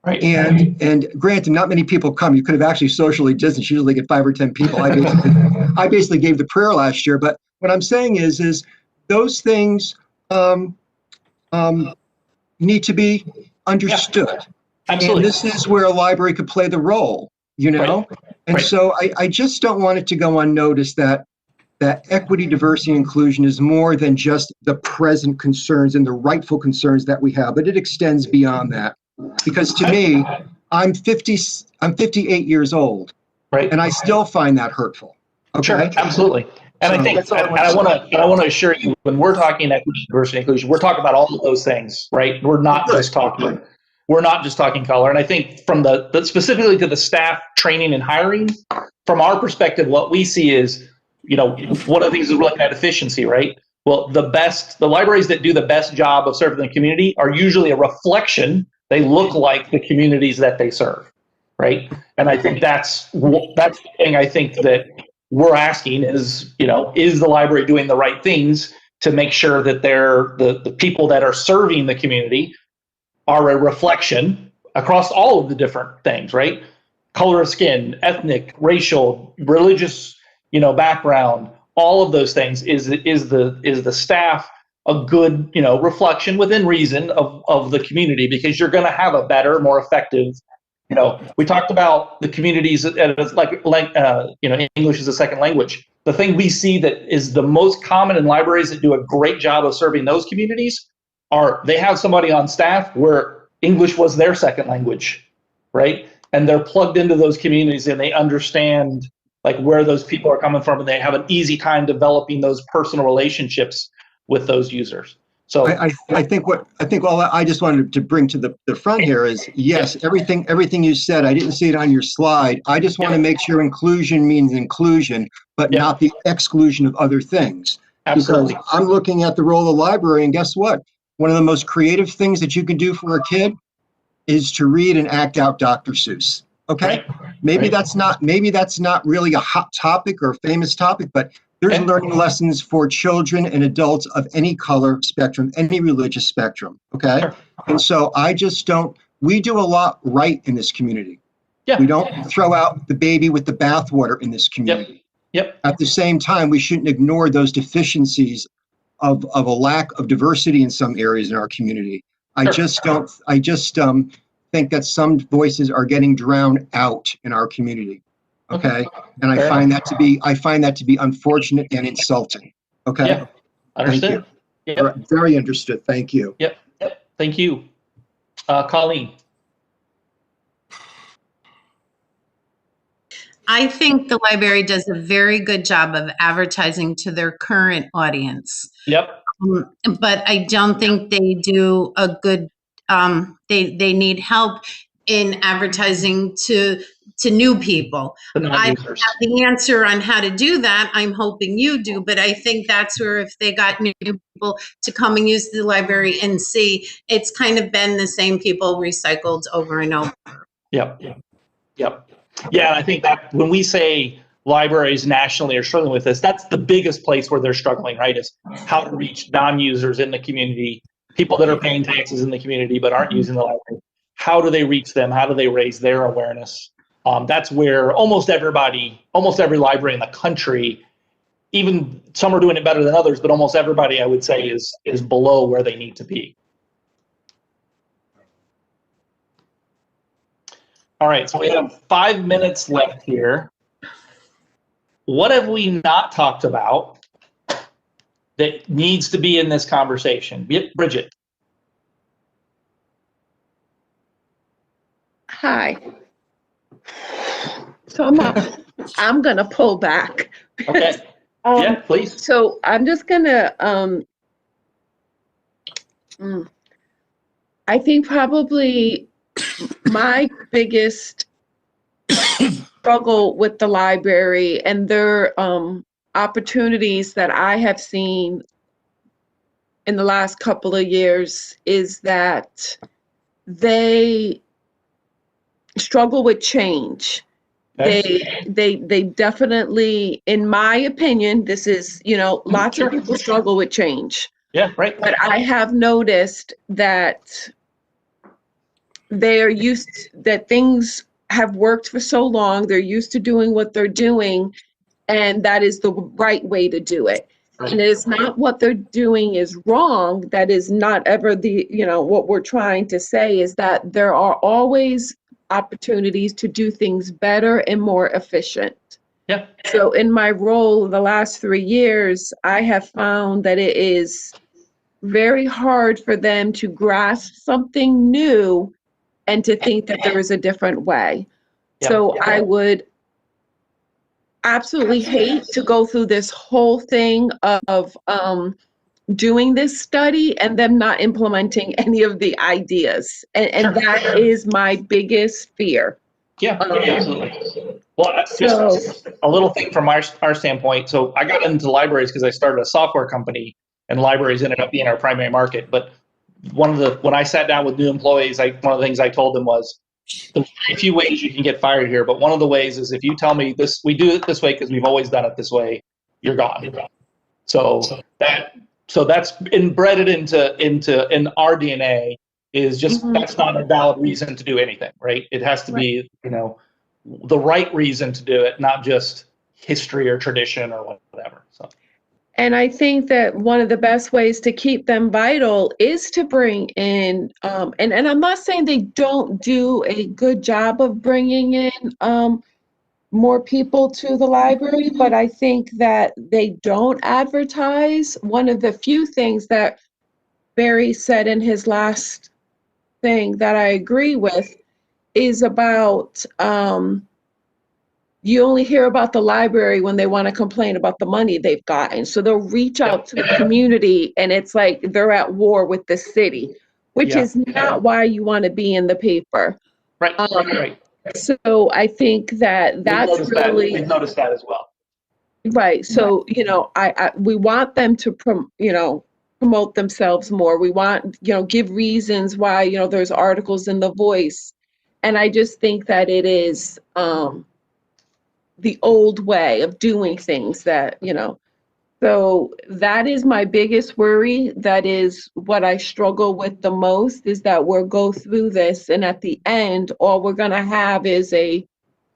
Right. And granted, not many people come. You could have actually socially distanced. You usually get 5 or 10 people. I basically gave the prayer last year. But what I'm saying is those things need to be understood. Yeah, absolutely. And this is where a library could play the role, Right. And so I just don't want it to go unnoticed that that equity, diversity, and inclusion is more than just the present concerns and the rightful concerns that we have, but it extends beyond that. Because to me, I'm 58 years old, Right. and I still find that hurtful. Okay. Sure, absolutely. And So I think, that's all and I want to assure you, when we're talking equity, diversity, inclusion, we're talking about all of those things, right? We're not just talking color. And I think from the specifically to the staff training and hiring, from our perspective, what we see is, one of the things is we're looking at efficiency, right? Well, the libraries that do the best job of serving the community are usually a reflection. They look like the communities that they serve, right? And I think that's the thing I think that we're asking is, is the library doing the right things to make sure that the people that are serving the community are a reflection across all of the different things, right? Color of skin, ethnic, racial, religious, background, all of those things. Is the staff a good, reflection within reason of the community? Because you're going to have a better, more effective. We talked about the communities like English is a second language. The thing we see that is the most common in libraries that do a great job of serving those communities are they have somebody on staff where English was their second language, right? And they're plugged into those communities and they understand like where those people are coming from, and they have an easy time developing those personal relationships with those users. So I think all I just wanted to bring to the front here is, yes, everything you said, I didn't see it on your slide. I just want to make sure inclusion means inclusion, but not the exclusion of other things. Absolutely. Because I'm looking at the role of the library, and guess what? One of the most creative things that you can do for a kid is to read and act out Dr. Seuss. Okay, maybe that's not really a hot topic or a famous topic, but there's learning lessons for children and adults of any color spectrum, any religious spectrum. Okay, and so we do a lot right in this community. We don't throw out the baby with the bathwater in this community. At the same time, we shouldn't ignore those deficiencies of a lack of diversity in some areas in our community. I just think that some voices are getting drowned out in our community. Okay. And I find that to be unfortunate and insulting. Okay. Yeah. Understood. Very understood. Thank you. Yep. Thank you. Colleen. I think the library does a very good job of advertising to their current audience. Yep. But I don't think they do a good, they need help in advertising to new people. I have the answer on how to do that. I'm hoping you do, but I think that's where if they got new people to come and use the library and see, it's kind of been the same people recycled over and over. Yep. Yeah, I think that when we say libraries nationally are struggling with this, that's the biggest place where they're struggling, right? Is how to reach non-users in the community, people that are paying taxes in the community but aren't using the library. How do they reach them? How do they raise their awareness? That's where almost every library in the country, even some are doing it better than others, but almost everybody, I would say, is below where they need to be. All right, so we have 5 minutes left here. What have we not talked about that needs to be in this conversation? Bridget. Hi. So I'm gonna pull back. Okay. Yeah, please. So I'm just gonna I think probably my biggest struggle with the library and their opportunities that I have seen in the last couple of years is that they struggle with change. They definitely, in my opinion, this is, lots of people struggle with change. Yeah, right. But I have noticed that they're that things have worked for so long. They're used to doing what they're doing, and that is the right way to do it. Right. And it's not what they're doing is wrong. That is not ever what we're trying to say is that there are always opportunities to do things better and more efficient. Yeah. So in my role the last 3 years, I have found that it is very hard for them to grasp something new and to think that there is a different way. Yeah. So I would absolutely hate to go through this whole thing of doing this study and them not implementing any of the ideas. And that is my biggest fear. Yeah, absolutely. Well, So- just a little thing from our standpoint. So I got into libraries because I started a software company, and libraries ended up being our primary market. But when I sat down with new employees, one of the things I told them was, there's a few ways you can get fired here, but one of the ways is if you tell me this, we do it this way because we've always done it this way, you're gone. So that's embedded in our DNA. Is just that's not a valid reason to do anything, right? It has to be, the right reason to do it, not just history or tradition or whatever. So. And I think that one of the best ways to keep them vital is to bring in, and I'm not saying they don't do a good job of bringing in more people to the library, but I think that they don't advertise. One of the few things that Barry said in his last thing that I agree with is about you only hear about the library when they want to complain about the money they've gotten. So they'll reach out to the community and it's like they're at war with the city, which is not why you want to be in the paper. Right, right. So I think that that's really... We've noticed that as well. Right. So, we want them to, promote themselves more. We want, give reasons why, there's articles in The Voice. And I just think that it is the old way of doing things that, so that is my biggest worry. That is what I struggle with the most, is that we'll go through this and at the end, all we're going to have is a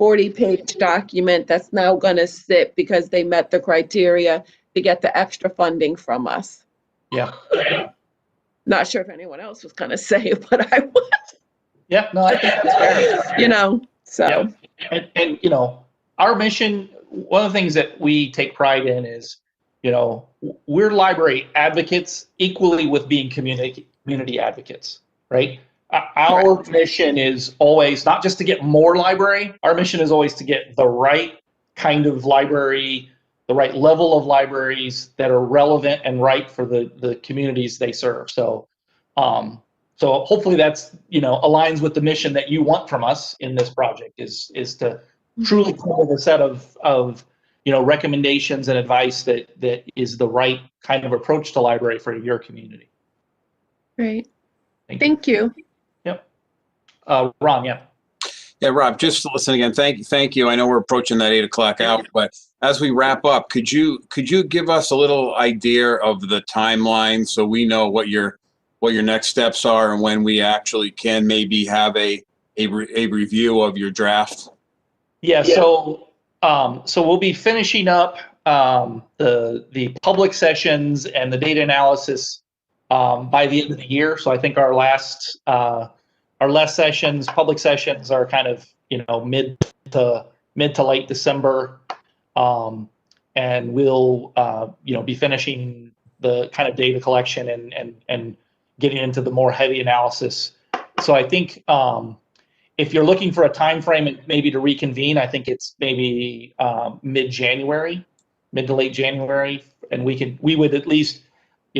40-page document that's now going to sit because they met the criteria to get the extra funding from us. Yeah. Not sure if anyone else was going to say it, but I was. Yeah, no, I think that's fair. So. Yeah. And our mission, one of the things that we take pride in is, we're library advocates equally with being community advocates, right? Our mission is always not just to get more library. Our mission is always to get the right kind of library, the right level of libraries that are relevant and right for the communities they serve. So, so hopefully that's, aligns with the mission that you want from us in this project is to truly come up with a set of recommendations and advice that is the right kind of approach to library for your community. Great. Thank you. Yep. Ron, yeah. Yeah, Rob, just to listen again, thank you. I know we're approaching that 8 o'clock hour, but as we wrap up, could you give us a little idea of the timeline so we know what your next steps are and when we actually can maybe have a review of your draft? Yeah. So we'll be finishing up the public sessions and the data analysis by the end of the year. So I think our last sessions, public sessions, are kind of mid to late December, and we'll be finishing the kind of data collection and getting into the more heavy analysis. So I think if you're looking for a time frame and maybe to reconvene, I think it's maybe mid to late January, and we would at least,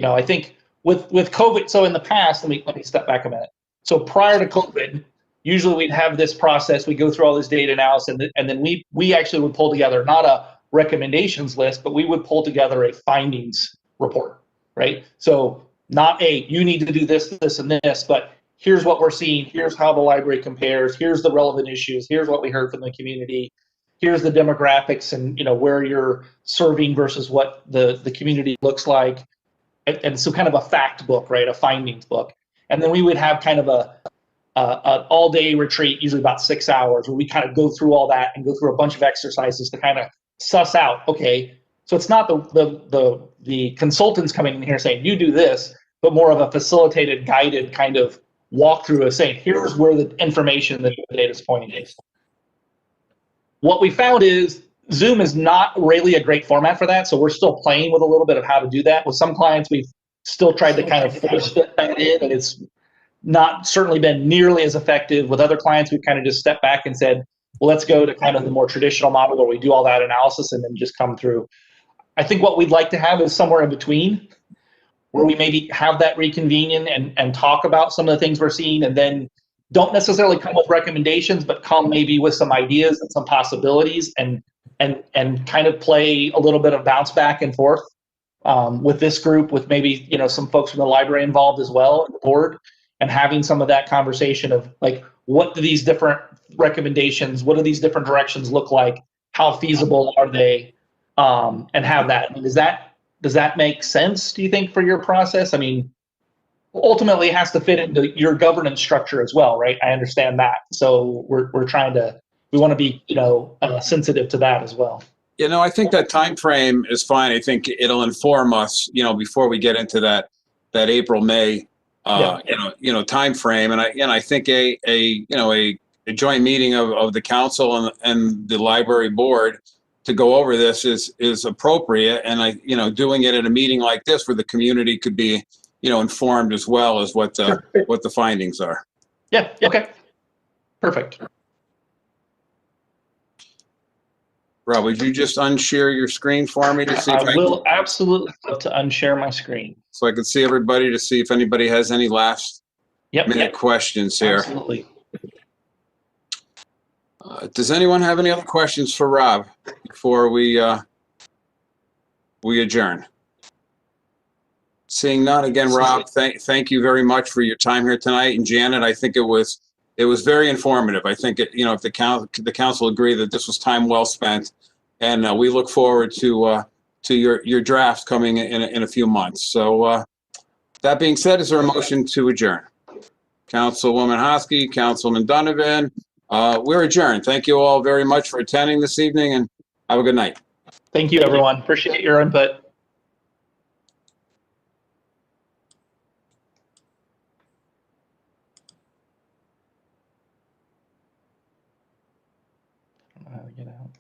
I think with COVID. So in the past, let me step back a minute. So prior to COVID, usually we'd have this process. We go through all this data analysis, and then we actually would pull together not a recommendations list, but we would pull together a findings report, right? So not you need to do this, this, and this, but here's what we're seeing. Here's how the library compares. Here's the relevant issues. Here's what we heard from the community. Here's the demographics and where you're serving versus what the community looks like. And so kind of a fact book, right? A findings book. And then we would have kind of an all-day retreat, usually about 6 hours, where we kind of go through all that and go through a bunch of exercises to kind of suss out, okay, so it's not the consultants coming in here saying, you do this, but more of a facilitated, guided kind of walkthrough of saying, here's where the information that the data is pointing to. What we found is Zoom is not really a great format for that, so we're still playing with a little bit of how to do that. With some clients, we've still tried to kind of force fit that in, and it's not certainly been nearly as effective. With other clients, we've kind of just stepped back and said, well, let's go to kind of the more traditional model where we do all that analysis and then just come through. I think what we'd like to have is somewhere in between, where we maybe have that reconvene and talk about some of the things we're seeing, and then don't necessarily come with recommendations, but come maybe with some ideas and some possibilities, and kind of play a little bit of bounce back and forth with this group, with maybe, you know, some folks from the library involved as well, the board, and having some of that conversation of like, what do these different recommendations, what do these different directions look like? How feasible are they? And have that. I mean, does that make sense, do you think, for your process? I mean, ultimately it has to fit into your governance structure as well, right? I understand that. So we want to be, you know, sensitive to that as well. You know, I think that time frame is fine. I think it'll inform us, you know, before we get into that April, May, time frame. And I think a joint meeting of the council and the library board to go over this is appropriate. And doing it at a meeting like this where the community could be, you know, informed as well as what the findings are. Yeah. Okay. Perfect. Rob, would you just unshare your screen for me to see? I will absolutely love to unshare my screen. So I can see everybody, to see if anybody has any last minute questions here. Absolutely. Does anyone have any other questions for Rob before we adjourn? Seeing none, again, Rob, thank you very much for your time here tonight. And Janet, I think it was very informative. I think if the council agree that this was time well spent, and we look forward to your drafts coming in a few months. So that being said, is there a motion to adjourn? Councilwoman Hosky, Councilman Donovan, we're adjourned. Thank you all very much for attending this evening, and have a good night. Thank you, everyone. Appreciate your input. I don't know how to get out.